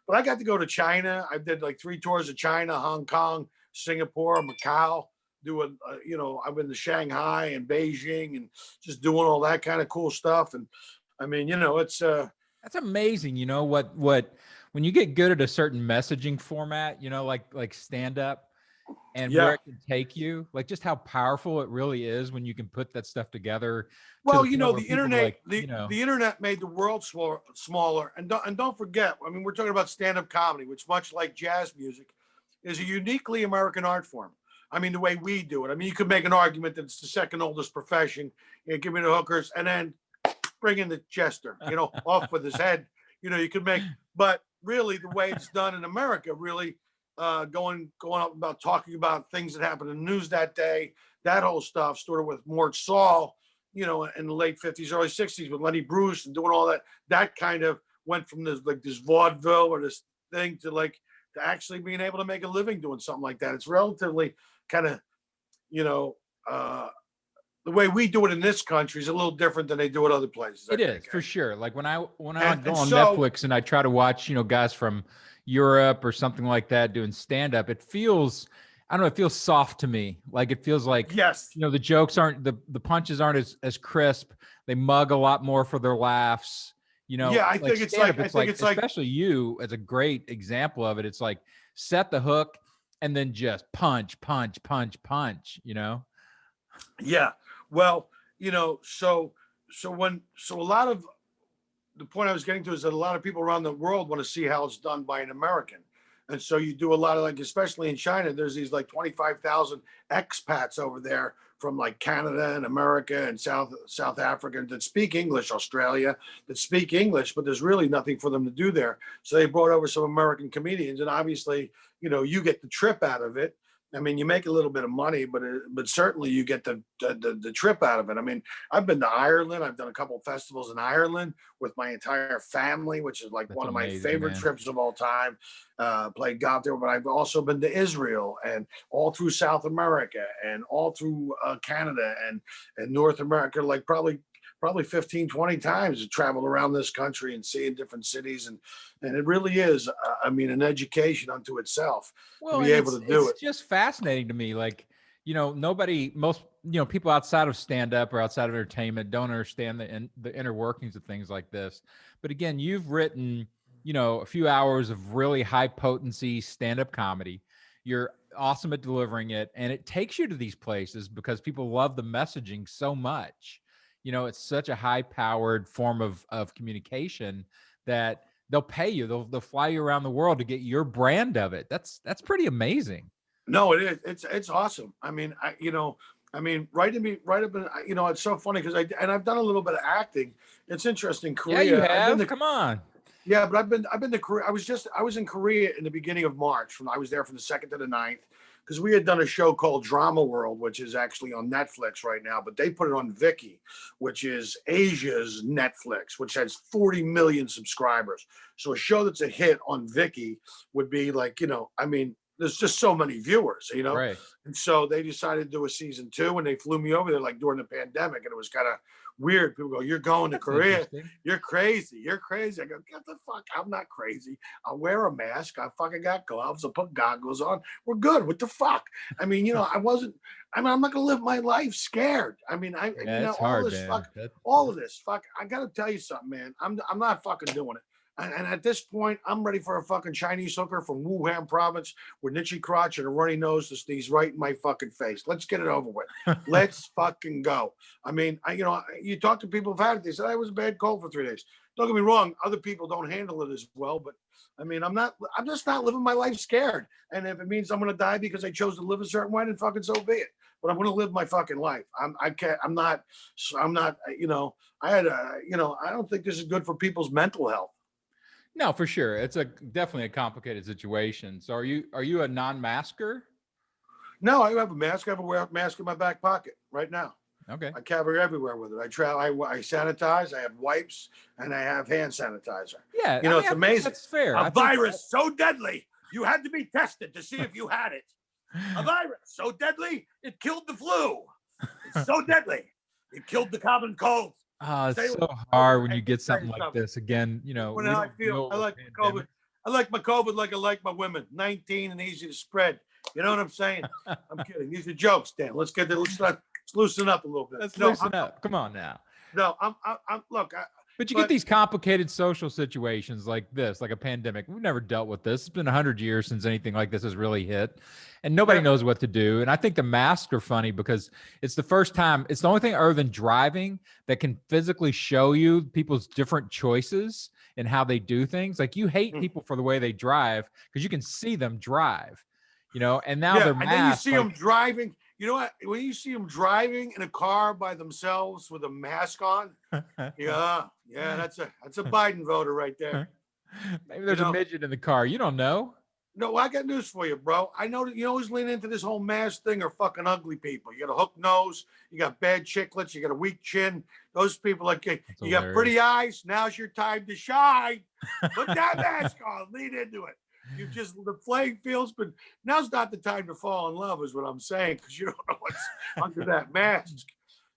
B: But I got to go to China. I did like 3 tours of China, Hong Kong, Singapore, Macau, I've been to Shanghai and Beijing and just doing all that kind of cool stuff. And it's
A: that's amazing. What when you get good at a certain messaging format, like stand up and where it can take you, like just how powerful it really is when you can put that stuff together.
B: Well, the internet, the internet made the world smaller. And don't forget, we're talking about stand-up comedy, which much like jazz music is a uniquely American art form. The way we do it. You could make an argument that it's the second oldest profession. Give me the hookers and then bring in the jester, off with his head. You could make, but really the way it's done in America, really going up about talking about things that happened in the news that day, that whole stuff, sort of with Mort Saul, in the late 50s, early 60s with Lenny Bruce and doing all that kind of went from this vaudeville or this thing to actually being able to make a living doing something like that. It's relatively kind of, the way we do it in this country is a little different than they do it other places.
A: It is for sure. Like when I go on Netflix and I try to watch, guys from Europe or something like that doing stand up, it feels, I don't know, it feels soft to me. Like it feels like,
B: yes,
A: the jokes aren't, the punches aren't as crisp. They mug a lot more for their laughs.
B: I think it's like,
A: especially you as a great example of it. It's like set the hook and then just punch, punch, punch, punch,
B: Yeah. Well, so a lot of the point I was getting to is that a lot of people around the world want to see how it's done by an American. And so you do a lot of especially in China, there's these 25,000 expats over there from Canada and America and South Africa that speak English, Australia that speak English, but there's really nothing for them to do there. So they brought over some American comedians, and obviously, you get the trip out of it. You make a little bit of money, but certainly you get the trip out of it. I've been to Ireland. I've done a couple of festivals in Ireland with my entire family, which is one of my favorite trips of all time. Played golf there, but I've also been to Israel and all through South America and all through Canada and North America, probably 15, 20 times. Traveled around this country and seeing different cities. And it really is, an education unto itself to be able to do it.
A: It's just fascinating to me. Most people outside of stand-up or outside of entertainment don't understand the inner workings of things like this. But again, you've written, a few hours of really high potency stand-up comedy. You're awesome at delivering it. And it takes you to these places because people love the messaging so much. It's such a high-powered form of communication that they'll pay you. They'll fly you around the world to get your brand of it. That's pretty amazing.
B: No, it is. It's awesome. Right up in, it's so funny because I've done a little bit of acting. It's interesting. Korea.
A: Yeah, you have. Come on.
B: Yeah, but I've been to Korea. I was in Korea in the beginning of March. I was there from the 2nd to the 9th. Because we had done a show called Drama World, which is actually on Netflix right now, but they put it on Viki, which is Asia's Netflix, which has 40 million subscribers. So a show that's a hit on Viki would be there's just so many viewers,
A: Right.
B: And so they decided to do a season 2, and they flew me over there during the pandemic, and it was kind of weird. People go, "You're going to Korea? You're crazy. You're crazy." I go, "Get the fuck! I'm not crazy. I'll wear a mask. I fucking got gloves. I'll put goggles on. We're good. What the fuck?" I'm not gonna live my life scared.
A: It's hard, man.
B: All of this. Fuck. I gotta tell you something, man. I'm not fucking doing it. And at this point, I'm ready for a fucking Chinese hooker from Wuhan province with Nietzsche crotch and a runny nose to sneeze right in my fucking face. Let's get it over with. Let's fucking go. I mean, you talk to people who've had it. They said I was a bad cold for 3 days. Don't get me wrong. Other people don't handle it as well, but I mean, I'm just not living my life scared. And if it means I'm going to die because I chose to live a certain way, then fucking so be it. But I'm going to live my fucking life. I'm not, I don't think this is good for people's mental health.
A: No, for sure. It's definitely a complicated situation. So are you a non-masker?
B: No, I have a mask. I have a mask in my back pocket right now.
A: Okay.
B: I carry everywhere with it. I travel. I sanitize. I have wipes and I have hand sanitizer.
A: Yeah,
B: It's amazing.
A: That's fair.
B: A virus so deadly, you had to be tested to see if you had it. A virus so deadly, it killed the flu. It's so deadly, it killed the common cold.
A: It's so hard when you get something like this. Again,
B: When I feel, I like COVID. I like my COVID like I like my women. 19 and easy to spread. You know what I'm saying? I'm kidding. These are jokes, Dan. Let's loosen up a little bit.
A: Let's loosen up. Come on now.
B: No,
A: But you get these complicated social situations like this, like a pandemic. We've never dealt with this. It's been 100 years since anything like this has really hit, and nobody knows what to do. And I think the masks are funny because it's the first time, it's the only thing other than driving that can physically show you people's different choices and how they do things. Like you hate people for the way they drive because you can see them drive, and now they're masked.
B: And then you see them driving. You know what? When you see them driving in a car by themselves with a mask on, yeah, that's a Biden voter right there.
A: Maybe there's a midget in the car. You don't know.
B: No, I got news for you, bro. I know that you always lean into this whole mask thing are fucking ugly people. You got a hook nose, you got bad chiclets, you got a weak chin. Those people you got pretty eyes. Now's your time to shine. Put that mask on. Lean into it. The playing fields, but now's not the time to fall in love, is what I'm saying, because you don't know what's under that mask.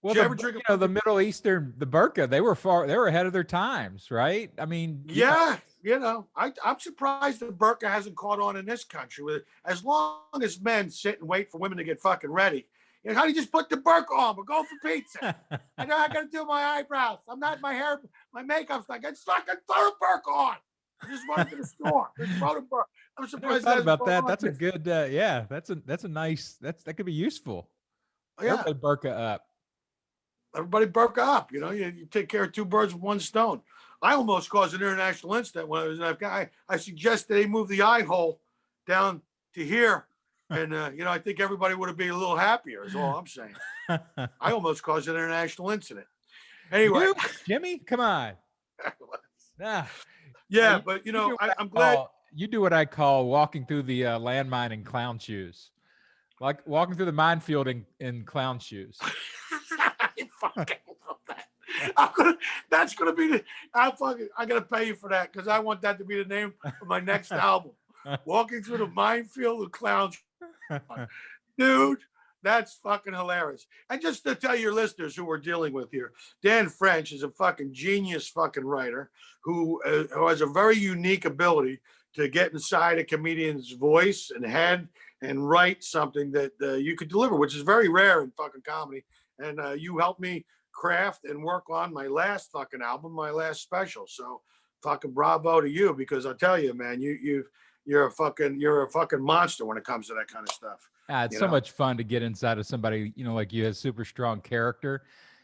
A: Well, the Middle Eastern, the burqa, they were ahead of their times, right? I mean,
B: I'm surprised the burqa hasn't caught on in this country. As long as men sit and wait for women to get fucking ready, how do you just put the burqa on? We're going for pizza. I know I got to do my eyebrows. I'm not my hair, my makeup's like, it's fucking throw the burqa on. I just went to the store. I'm surprised
A: about that. That's a good, that's a nice, that could be useful.
B: Yeah.
A: Everybody burqa up.
B: Everybody burqa up. You take care of two birds with one stone. I almost caused an international incident when I was in Afghanistan. I suggested they move the eye hole down to here. And, I think everybody would have been a little happier is all I'm saying. I almost caused an international incident. Anyway.
A: Jimmy, come on. Nah.
B: Yeah, but I'm glad
A: you do what I call walking through the landmine in clown shoes, like walking through the minefield in clown shoes.
B: I fucking love that. That's gonna be I gotta pay you for that because I want that to be the name of my next album. Walking through the minefield with clown shoes. Dude. That's fucking hilarious. And just to tell your listeners who we're dealing with here, Dan French is a fucking genius fucking writer who has a very unique ability to get inside a comedian's voice and head and write something that you could deliver, which is very rare in fucking comedy. And you helped me craft and work on my last fucking album, my last special. So fucking bravo to you, because I'll tell you, man, you're a fucking monster when it comes to that kind of stuff.
A: It's so much fun to get inside of somebody, like you, has super strong character,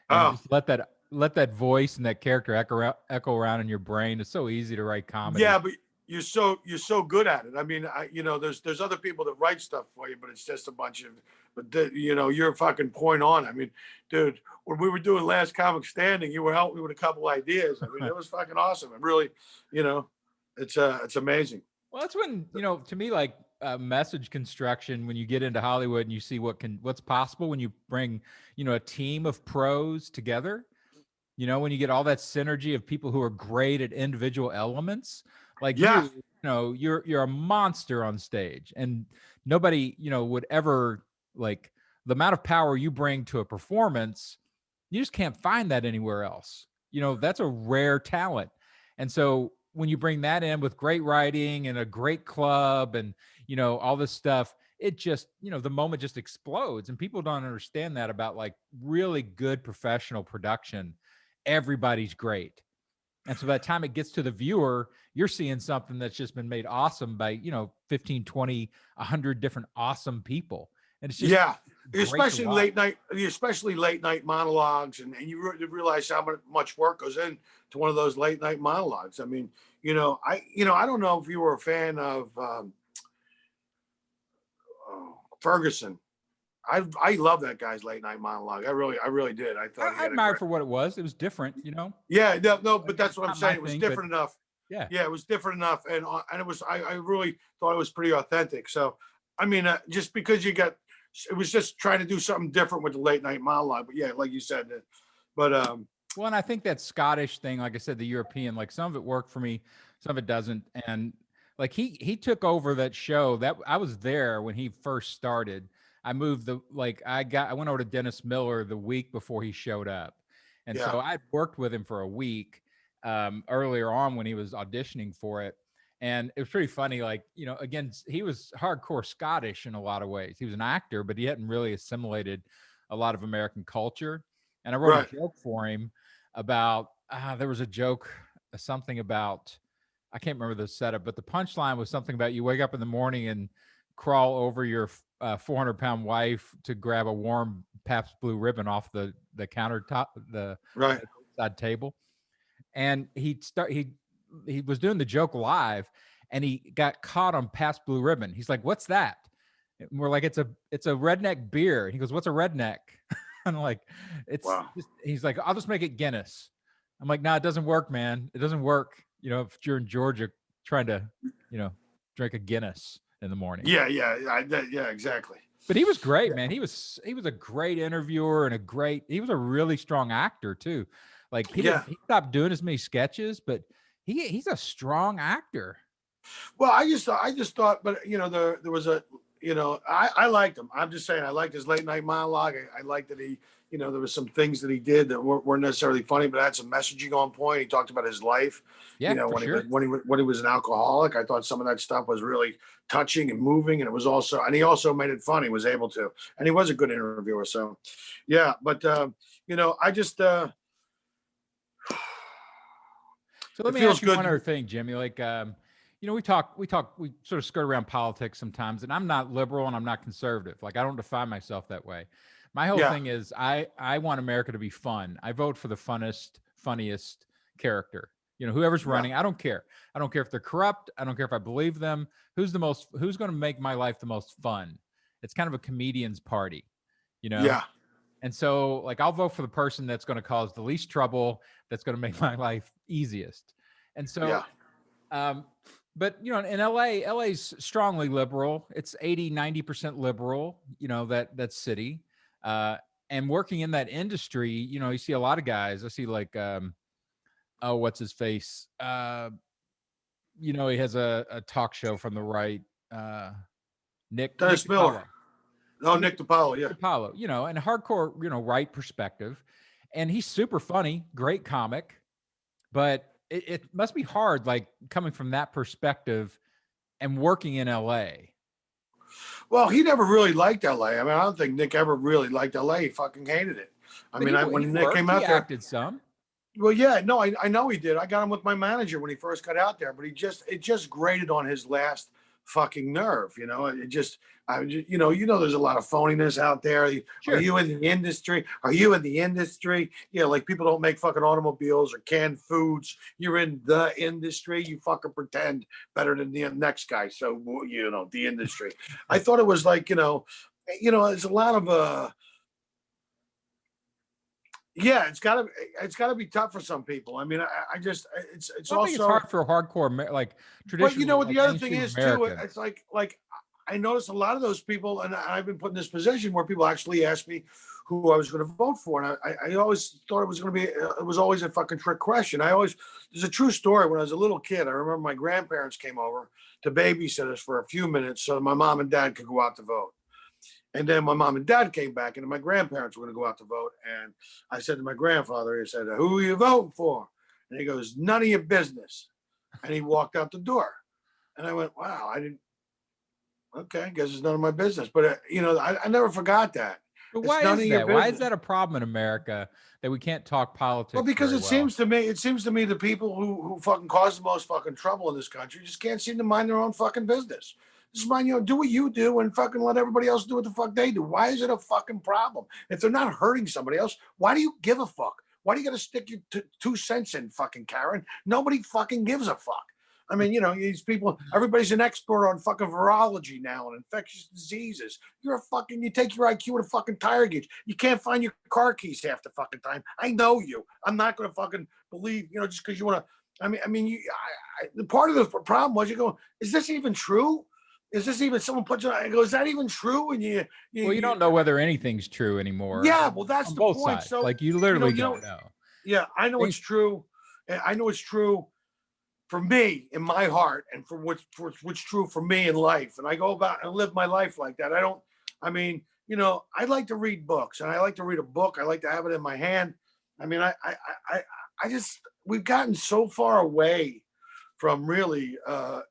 A: and just let that voice and that character echo around in your brain. It's so easy to write comedy.
B: Yeah, but you're so good at it. I mean, there's other people that write stuff for you, but it's just a bunch of, you're fucking point on. I mean, dude, when we were doing Last Comic Standing, you were helping me with a couple ideas. I mean, it was fucking awesome. And really, it's amazing.
A: Well, that's when, to me, like message construction, when you get into Hollywood and you see what's possible when you bring, a team of pros together, when you get all that synergy of people who are great at individual elements, like, you're a monster on stage, and nobody, would ever, like, the amount of power you bring to a performance, you just can't find that anywhere else. That's a rare talent. And so when you bring that in with great writing and a great club and, all this stuff, it just, the moment just explodes, and people don't understand that about like really good professional production. Everybody's great. And so by the time it gets to the viewer, you're seeing something that's just been made awesome by, 15, 20, 100 different awesome people. And it's just
B: Yeah,
A: great to watch.
B: especially late night monologues, and you realize how much work goes into one of those late night monologues. I mean, I don't know if you were a fan of Ferguson. I love that guy's late night monologue. I really did. I thought he
A: I
B: had a
A: admire
B: great.
A: for what it was. It was different.
B: Yeah, no, but
A: Like,
B: that's
A: it's
B: what I'm
A: not my
B: saying. It was
A: thing, but
B: different enough.
A: yeah.
B: Yeah, it was different enough, and it was. I really thought it was pretty authentic. So, I mean, just because it was just trying to do something different with the late night monologue. But yeah, like you said, but
A: Well, and I think that Scottish thing, like I said, the European, like some of it worked for me, some of it doesn't. And like he took over that show. That I was there when he first started. I moved I went over to Dennis Miller the week before he showed up. And
B: yeah,
A: so I worked with him for a week earlier on when he was auditioning for it. And it was pretty funny. Like, again, he was hardcore Scottish in a lot of ways. He was an actor, but he hadn't really assimilated a lot of American culture. And I wrote a
B: right.
A: joke for him about there was a joke, something about I can't remember the setup, but the punchline was something about you wake up in the morning and crawl over your 400-pound wife to grab a warm Pabst Blue Ribbon off the countertop, the
B: Right.
A: side table, and he was doing the joke live, and he got caught on Pabst Blue Ribbon. He's like, "What's that?" And we're like, "It's a redneck beer." And he goes, "What's a redneck?" I'm like, it's
B: Wow.
A: just, he's like, "I'll just make it Guinness." I'm like, "No, it doesn't work, man. It doesn't work. If you're in Georgia trying to, you know, drink a Guinness in the morning."
B: Yeah, yeah, yeah, exactly.
A: But he was great,
B: Yeah,
A: man. He was a great interviewer and he was a really strong actor too. Like
B: yeah.
A: he stopped doing as many sketches, but he's a strong actor.
B: Well, I just thought, but there was a, I liked him. I'm just saying, I liked his late night monologue. I liked that he, there was some things that he did that weren't necessarily funny, but had some messaging on point. He talked about his life,
A: Yeah, for
B: when
A: sure.
B: he was an alcoholic. I thought some of that stuff was really touching and moving, and and he also made it fun. He was able to, and he was a good interviewer. So, yeah, but I just
A: So let
B: it
A: me
B: feels
A: ask you one
B: good.
A: other thing, Jimmy. Like, we sort of skirt around politics sometimes, and I'm not liberal and I'm not conservative. Like, I don't define myself that way. My whole
B: Yeah,
A: thing is I want America to be fun. I vote for the funniest character. Whoever's
B: yeah,
A: running, I don't care. I don't care if they're corrupt. I don't care if I believe them. Who's going to make my life the most fun? It's kind of a comedian's party, you know?
B: yeah,
A: And so, like, I'll vote for the person that's going to cause the least trouble, that's going to make my life easiest. And so,
B: yeah.
A: um, but in LA's strongly liberal. It's 80, 90% liberal, that city. Uh, and working in that industry, you see a lot of guys. I see like, oh, what's his face? He has a talk show from the right, uh, Nick
B: Dennis Miller.
A: DiPaolo.
B: Oh,
A: Nick
B: Nick DiPaolo. Yeah.
A: DiPaolo, and hardcore, right perspective. And he's super funny, great comic, but it must be hard, like coming from that perspective and working in LA.
B: Well, he never really liked LA. I mean, I don't think Nick ever really liked LA. He fucking hated it. I
A: But
B: mean,
A: he
B: when Nick came
A: worked, he
B: out there,
A: acted some.
B: well, yeah, no, I know he did. I got him with my manager when he first got out there, but it just grated on his last fucking nerve. It just, there's a lot of phoniness out there. Are
A: Sure.
B: you in the industry? Are you in the industry? Like people don't make fucking automobiles or canned foods. You're in the industry. You fucking pretend better than the next guy. So, the industry. I thought it was like, there's a lot of, yeah, it's gotta be tough for some people. I mean, I just it's
A: Well, I think it's hard
B: also,
A: for a hardcore, like
B: but you know
A: traditional,
B: what
A: like
B: the other thing
A: mainstream
B: is too.
A: Americans.
B: It's like I noticed a lot of those people, and I've been put in this position where people actually ask me who I was going to vote for, and I always thought it was going to be it was always a fucking trick question. There's a true story. When I was a little kid, I remember my grandparents came over to babysit us for a few minutes so my mom and dad could go out to vote. And then my mom and dad came back, and my grandparents were going to go out to vote. And I said to my grandfather, he said, "Who are you voting for?" And he goes, "None of your business." And he walked out the door. And I went, "Wow, I didn't. Okay, I guess it's none of my business." But I never forgot that.
A: But
B: It's
A: why
B: none of
A: is
B: your
A: that? Why is
B: business.
A: that a problem in America that we can't talk
B: Well,
A: politics
B: because
A: very well?
B: it seems to me the people who fucking cause the most fucking trouble in this country just can't seem to mind their own fucking business. Just mind, do what you do and fucking let everybody else do what the fuck they do. Why is it a fucking problem? If they're not hurting somebody else, why do you give a fuck? Why do you got to stick your 2 cents in, fucking Karen? Nobody fucking gives a fuck. I mean, these people, everybody's an expert on fucking virology now and infectious diseases. You take your IQ with a fucking tire gauge. You can't find your car keys half the fucking time. I know you. I'm not going to fucking believe, just because you want to. The part of the problem was you go, is this even true? Is this even someone puts it? I go, is that even true? And
A: Well, you don't know whether anything's true anymore
B: yeah, well, that's
A: on
B: the
A: both
B: point.
A: sides.
B: So,
A: Like you literally
B: you know,
A: don't know.
B: yeah, I know it's
A: Things-
B: true. I know it's true for me in my heart and for what's true for me in life. And I go about and live my life like that. I like to read books and I like to read a book. I like to have it in my hand. I mean, I just, we've gotten so far away from really,
A: Well,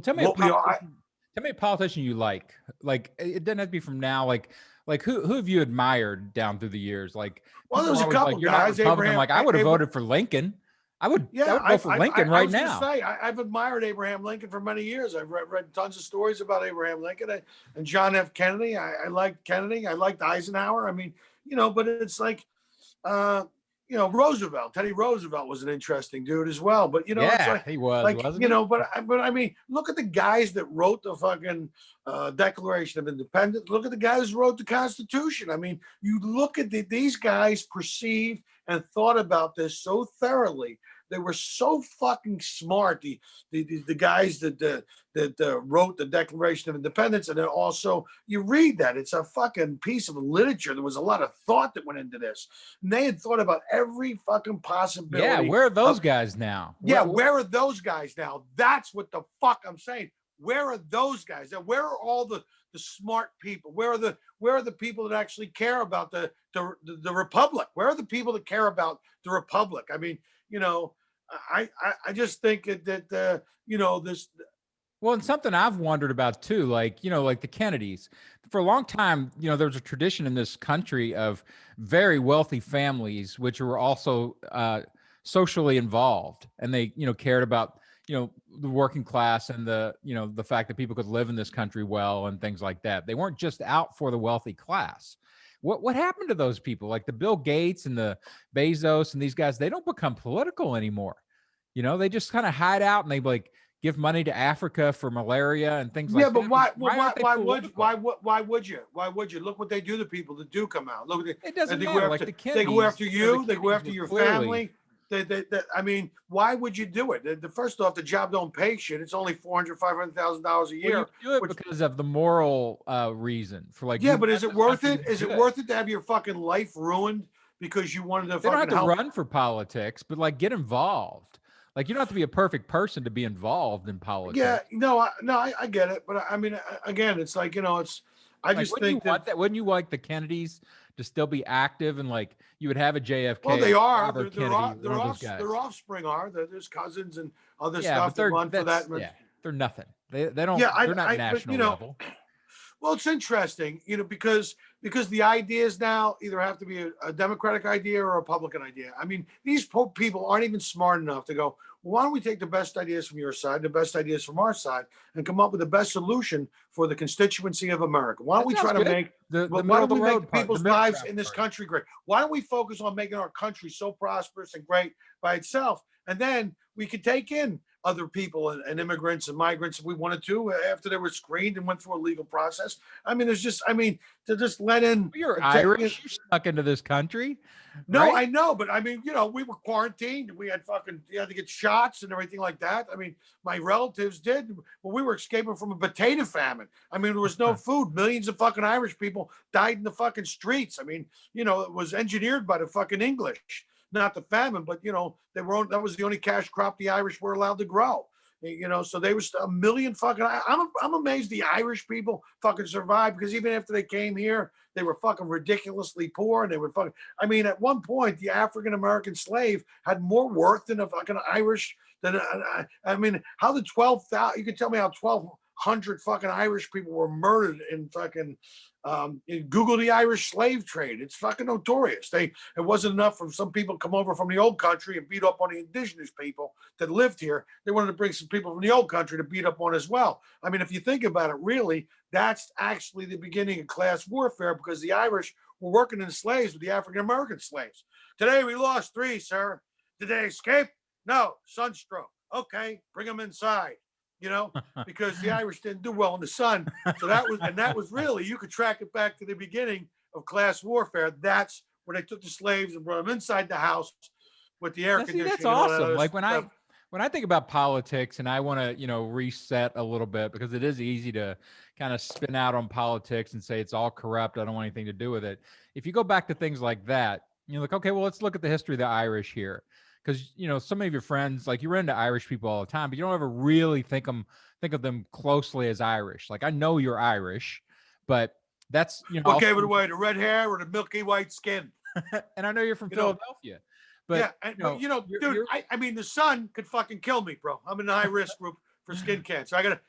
A: tell me a
B: what we are.
A: politician. Tell me a politician you like. Like it doesn't have to be from now. Like who have you admired down through the years? Like
B: Well,
A: people are
B: there's a
A: always like,
B: couple
A: "You're not
B: guys,
A: Republican." Like I would have voted for Lincoln. I
B: Yeah,
A: would vote for Lincoln
B: I
A: right
B: was going to
A: now.
B: say I've admired Abraham Lincoln for many years. I've read tons of stories about Abraham Lincoln and John F. Kennedy. I liked Kennedy. I liked Eisenhower. I mean, but it's like, uh, Teddy Roosevelt was an interesting dude as well. But it's
A: Yeah, he was, wasn't he?
B: but I mean, look at the guys that wrote the fucking Declaration of Independence. Look at the guys who wrote the Constitution. I mean, you look at these guys perceived and thought about this so thoroughly. They were so fucking smart. The guys that wrote the Declaration of Independence, and then also you read that it's a fucking piece of literature. There was a lot of thought that went into this, and they had thought about every fucking possibility.
A: Yeah, where are those guys now?
B: Where are those guys now? That's what the fuck I'm saying. Where are those guys? Where are all the smart people? Where are the people that actually care about the republic? Where are the people that care about the republic? I mean, I just think that this.
A: Well, and something I've wondered about too, like, like the Kennedys. For a long time, there was a tradition in this country of very wealthy families, which were also socially involved. And they, cared about, the working class and the fact that people could live in this country well and things like that. They weren't just out for the wealthy class. What happened to those people? Like the Bill Gates and the Bezos and these guys, they don't become political anymore. They just kind of hide out and they like give money to Africa for malaria and things
B: Yeah,
A: like
B: but
A: that.
B: why?
A: Why aren't they political?
B: Why would you? Why would you look what they do to people that do come out? Look,
A: It doesn't
B: they go
A: matter.
B: after,
A: Like the
B: they
A: Kennedys,
B: go after you. They go
A: Kennedys
B: after
A: were
B: your
A: clearly,
B: family. I mean, why would you do it? First off, the job don't pay shit. It's only $400,000-$500,000 a
A: well,
B: year.
A: you do it because of the moral reason for like
B: Yeah,
A: you
B: but
A: want
B: is it
A: this
B: worth
A: country
B: it?
A: to be
B: Is it
A: good.
B: worth it to have your fucking life ruined because you wanted to
A: They don't have
B: fucking
A: to
B: help?
A: run for politics, but like get involved. Like you don't have to be a perfect person to be involved in
B: Yeah,
A: politics.
B: no, I get it, but I mean, again, it's like it's. I
A: Like,
B: just
A: wouldn't you
B: think that.
A: want that? Wouldn't you like the Kennedys to still be active and like you would have a
B: Well,
A: JFK,
B: they are.
A: Robert Kennedy, one of those guys?
B: Their offspring are. There's cousins and other
A: Yeah,
B: stuff
A: but
B: that run for that.
A: they're nothing. They don't
B: Yeah,
A: they're not
B: but
A: national level.
B: well, it's interesting, because the ideas now either have to be a Democratic idea or a Republican idea. I mean, these people aren't even smart enough to go, well, why don't we take the best ideas from your side, the best ideas from our side, and come up with the best solution for the constituency of America? Why don't
A: That
B: we
A: sounds
B: try to
A: good.
B: make
A: The
B: why
A: middle
B: don't
A: of the
B: we make
A: road part, the
B: people's
A: middle
B: lives
A: ground
B: in this
A: part.
B: country great? Why don't we focus on making our country so prosperous and great by itself, and then we could take in other people and immigrants and migrants if we wanted to after they were screened and went through a legal process. I mean, to just let in.
A: You're Irish. You snuck into this country,
B: No,
A: right?
B: I know, but I mean, we were quarantined. We had you had to get shots and everything like that. I mean, my relatives did. Well, we were escaping from a potato famine. I mean, there was no food. Millions of fucking Irish people died in the fucking streets. I mean, it was engineered by the fucking English, not the famine, but that was the only cash crop the Irish were allowed to grow. So they was a million fucking. I'm amazed the Irish people fucking survived, because even after they came here, they were fucking ridiculously poor, and they were fucking. I mean, at one point, the African American slave had more worth than a fucking Irish. I mean, how the 12,000? You can tell me how 12 100 fucking Irish people were murdered in fucking in Google the Irish slave trade. It's fucking notorious. It wasn't enough for some people to come over from the old country and beat up on the indigenous people that lived here. They wanted to bring some people from the old country to beat up on as well. I mean, if you think about it, really, that's actually the beginning of class warfare, because the Irish were working in slaves with the African American slaves. Today we lost 3, sir. Did they escape? No, sunstroke. Okay, bring them inside. Because the Irish didn't do well in the sun. So that was really, you could track it back to the beginning of class warfare. That's where they took the slaves and brought them inside the house with the air conditioning.
A: That's awesome. Like when I think about politics and I want to, reset a little bit, because it is easy to kind of spin out on politics and say it's all corrupt. I don't want anything to do with it. If you go back to things like that, you're like, okay, well, let's look at the history of the Irish here. Because some of your friends, like, you run into Irish people all the time, but you don't ever really think of them closely as Irish. Like, I know you're Irish, but that's
B: what gave it away, the red hair or the milky white skin?
A: And I know you're from Philadelphia, but
B: dude, I mean, the sun could fucking kill me, bro. I'm in the high risk group for skin cancer. I got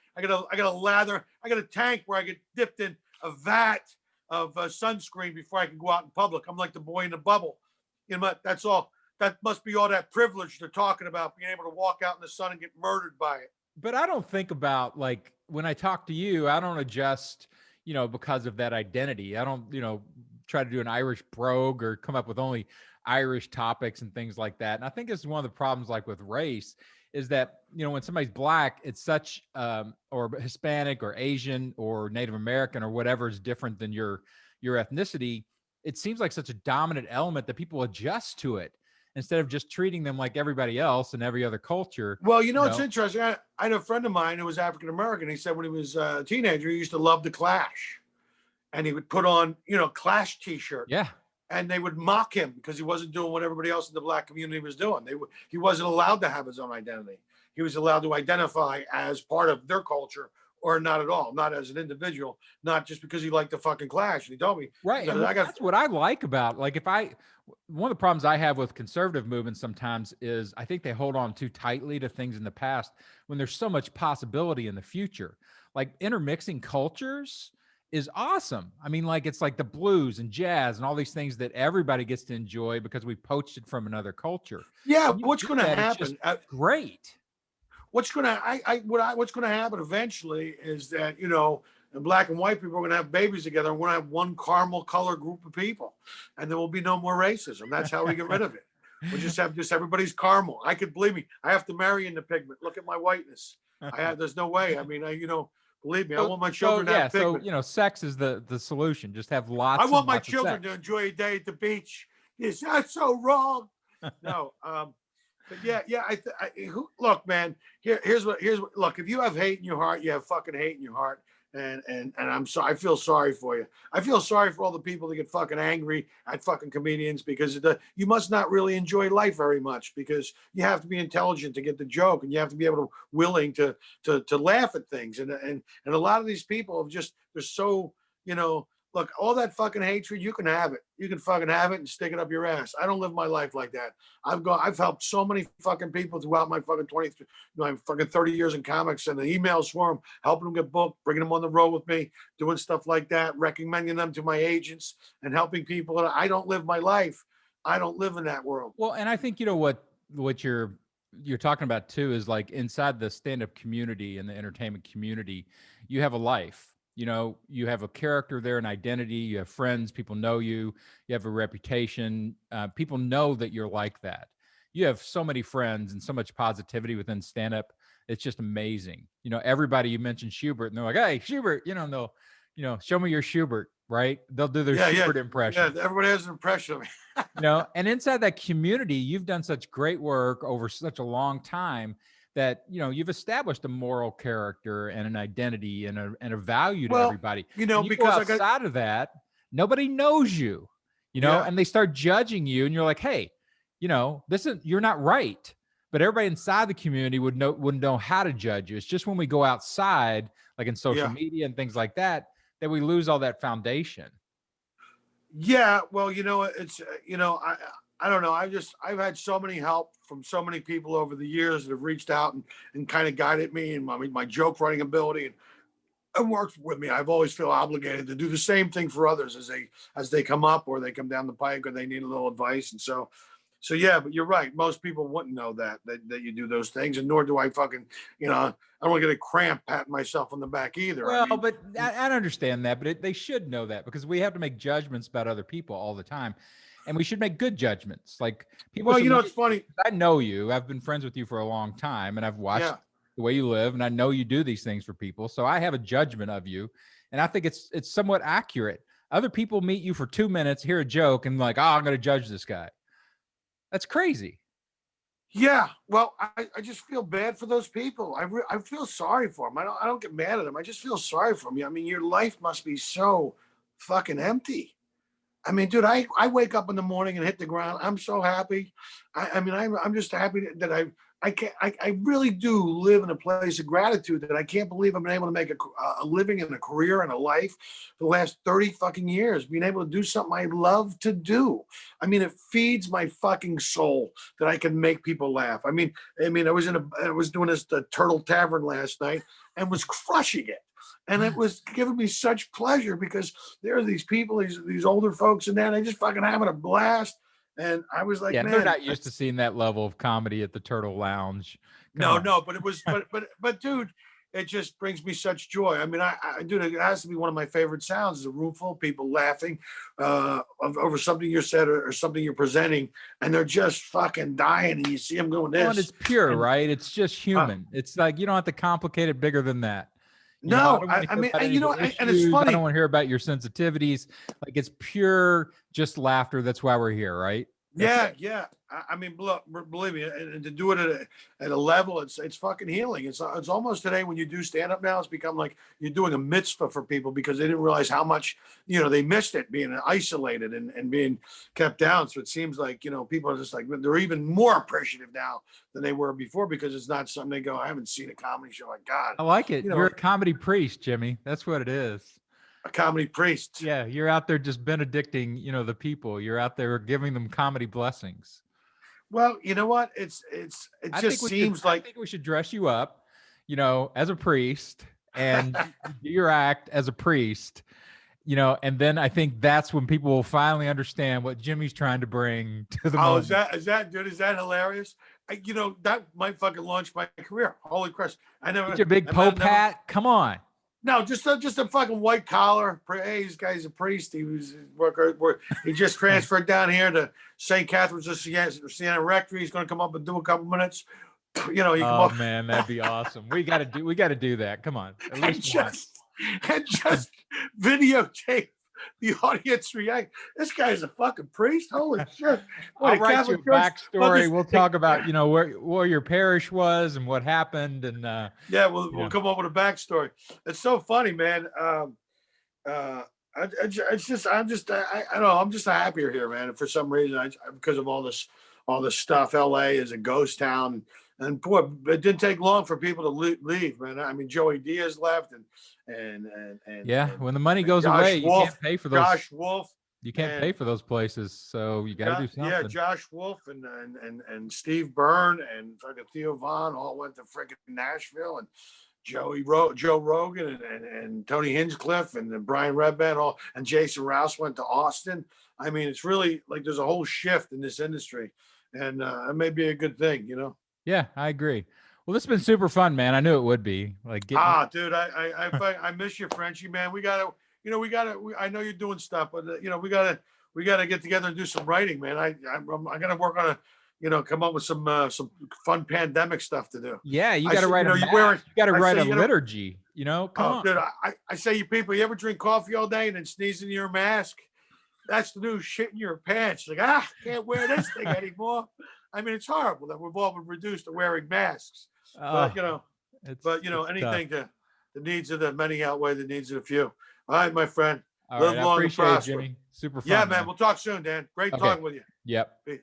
B: a lather. I got a tank where I get dipped in a vat of sunscreen before I can go out in public. I'm like the boy in the bubble. That's all. That must be all that privilege they're talking about, being able to walk out in the sun and get murdered by it.
A: But I don't think about, like, when I talk to you, I don't adjust, because of that identity. I don't, try to do an Irish brogue or come up with only Irish topics and things like that. And I think it's one of the problems, like with race, is that, when somebody's Black, it's such, or Hispanic or Asian or Native American or whatever is different than your ethnicity. It seems like such a dominant element that people adjust to it, instead of just treating them like everybody else in every other culture.
B: Well, it's interesting. I had a friend of mine who was African American. He said when he was a teenager, he used to love the Clash, and he would put on, Clash T-shirt.
A: Yeah.
B: And they would mock him because he wasn't doing what everybody else in the Black community was doing. He wasn't allowed to have his own identity. He was allowed to identify as part of their culture, or not at all, not as an individual, not just because he liked the fucking Clash. And he told me,
A: right. That's what I like about, like, one of the problems I have with conservative movements sometimes is I think they hold on too tightly to things in the past when there's so much possibility in the future. Like, intermixing cultures is awesome. I mean, like, it's like the blues and jazz and all these things that everybody gets to enjoy because we poached it from another culture.
B: Yeah, what's going to happen?
A: Great.
B: What's going to happen eventually is that, and Black and white people are going to have babies together. And we're going to have one caramel color group of people, and there will be no more racism. That's how we get rid of it. We'll just have everybody's caramel. Believe me, I have to marry into pigment. Look at my whiteness. There's no way. I mean, believe me, I want my children to have pigment.
A: So, sex is the solution. Just have lots.
B: I want my children to enjoy a day at the beach. Is that so wrong? No. But yeah. Look, man. Here's what. Look, if you have hate in your heart, you have fucking hate in your heart. And I'm sorry. I feel sorry for you. I feel sorry for all the people that get fucking angry at fucking comedians, because you must not really enjoy life very much, because you have to be intelligent to get the joke, and you have to be able to willing to laugh at things. And a lot of these people they're so, look, all that fucking hatred, you can have it. You can fucking have it and stick it up your ass. I don't live my life like that. I've helped so many fucking people throughout my fucking 30 years in comics, and the emails for them, helping them get booked, bringing them on the road with me, doing stuff like that, recommending them to my agents, and helping people. And I don't live my life. I don't live in that world.
A: Well, and I think, what you're talking about too is, like, inside the stand-up community and the entertainment community, you have a life. You have a character there, an identity, you have friends, people know you have a reputation. People know that you're like that. You have so many friends and so much positivity within stand-up. It's just amazing. Everybody, you mentioned Shubert, and they're like, hey, Shubert, and they'll, show me your Shubert, right? They'll do their Shubert impression.
B: Yeah, everybody has an impression of me.
A: And inside that community, you've done such great work over such a long time that, you've established a moral character and an identity and a value to everybody. Because outside of that, nobody knows you, and they start judging you, and you're like, hey, you're not right. But everybody inside the community wouldn't know how to judge you. It's just when we go outside, like in social media and things like that we lose all that foundation.
B: Yeah, well, it's I don't know. I've had so many help from so many people over the years that have reached out and kind of guided me and my joke writing ability and worked with me. I've always feel obligated to do the same thing for others as they come up or they come down the pike or they need a little advice. And so yeah, but you're right. Most people wouldn't know that you do those things, and nor do I fucking, I don't want to get a cramp patting myself on the back either.
A: Well,
B: I mean,
A: but I understand that, but they should know that because we have to make judgments about other people all the time, and we should make good judgments. Like people
B: well,
A: should look
B: it's
A: at you.
B: funny.
A: I know you. I've been friends with you for a long time, and I've watched
B: Yeah.
A: the way you live, and I know you do these things for people. So I have a judgment of you, and I think it's somewhat accurate. Other people meet you for 2 minutes, hear a joke, and like, oh, I'm going to judge this guy. That's crazy.
B: Yeah, well, I just feel bad for those people. I feel sorry for them. I don't get mad at them. I just feel sorry for them. I mean, your life must be so fucking empty. I mean, dude, I wake up in the morning and hit the ground. I'm so happy. I mean, I'm just happy that I really do live in a place of gratitude that I can't believe I've been able to make a living and a career and a life for the last 30 fucking years, being able to do something I love to do. I mean, it feeds my fucking soul that I can make people laugh. I mean, I was doing this the Turtle Tavern last night and was crushing it. And it was giving me such pleasure because there are these people, these older folks in there, and they just fucking having a blast. And I was like,
A: Yeah,
B: man,
A: they're not used to seeing that level of comedy at the Turtle Lounge.
B: no, but it was, but dude, it just brings me such joy. I mean, dude, it has to be one of my favorite sounds is a room full of people laughing over something you said or something you're presenting, and they're just fucking dying, and you see them going this.
A: Well, and it's pure,
B: and,
A: right? It's just human. It's like you don't have to complicate it bigger than that.
B: No,
A: I mean,
B: and it's
A: I
B: funny.
A: don't want to hear about your sensitivities. Like it's pure, just laughter. That's why we're here, right?
B: Yeah. I mean, believe me, and to do it at a level, it's fucking healing. It's almost today when you do stand up now, it's become like you're doing a mitzvah for people because they didn't realize how much they missed it being isolated and being kept down. So it seems like people are just like they're even more appreciative now than they were before because it's not something they go. I haven't seen a comedy show like God.
A: I like it. You're a comedy priest, Jimmy. That's what it is.
B: A comedy priest.
A: Yeah, you're out there just benedicting, the people. You're out there giving them comedy blessings.
B: Well, you know what? It just seems like
A: I think we should dress you up, as a priest and do your act as a priest, and then I think that's when people will finally understand what Jimmy's trying to bring to the moment.
B: Is that dude? Is that hilarious? That might fucking launch my career. Holy Christ! I never.
A: Get your big Pope hat. Come on.
B: No, just a fucking white collar. Hey, this guy's a priest. He was he just transferred down here to St. Catherine's of Siena Rectory. He's going to come up and do a couple minutes. You come up.
A: Man, that'd be awesome. We got to do that. Come on,
B: and just videotape the audience react. This guy's a fucking priest. Holy shit!
A: I'll write you a backstory. We'll talk about where your parish was and what happened, and
B: we'll come up with a backstory. It's so funny, man. I'm just happier here, man. And for some reason, because of all this stuff, LA is a ghost town. And boy, it didn't take long for people to leave, man. I mean, Joey Diaz left, and
A: when the money goes away, you can't pay for those.
B: Josh Wolf,
A: you can't pay for those places, so you got to do something.
B: Yeah, Josh Wolf and Steve Byrne and fucking Theo Vaughn all went to freaking Nashville, and Joe Rogan and Tony Hinchcliffe and Brian Redband and Jason Rouse went to Austin. I mean, it's really like there's a whole shift in this industry, and it may be a good thing,
A: Yeah, I agree. Well, this has been super fun, man. I knew it would be.
B: Dude, I miss you, Frenchie, man. We gotta, I know you're doing stuff, but we gotta get together and do some writing, man. I gotta work on come up with some fun pandemic stuff to do.
A: Yeah, you gotta write you gotta write a liturgy. Come on,
B: dude. I say, you people, you ever drink coffee all day and then sneeze into your mask? That's the new shit in your pants. Like, can't wear this thing anymore. I mean, it's horrible that we've all been reduced to wearing masks. But anything to the needs of the many outweigh the needs of the few. All right, my friend.
A: All right, I appreciate it, Jimmy. Super fun.
B: Yeah, man. We'll talk soon, Dan. Great talking with you.
A: Yep.
B: Peace.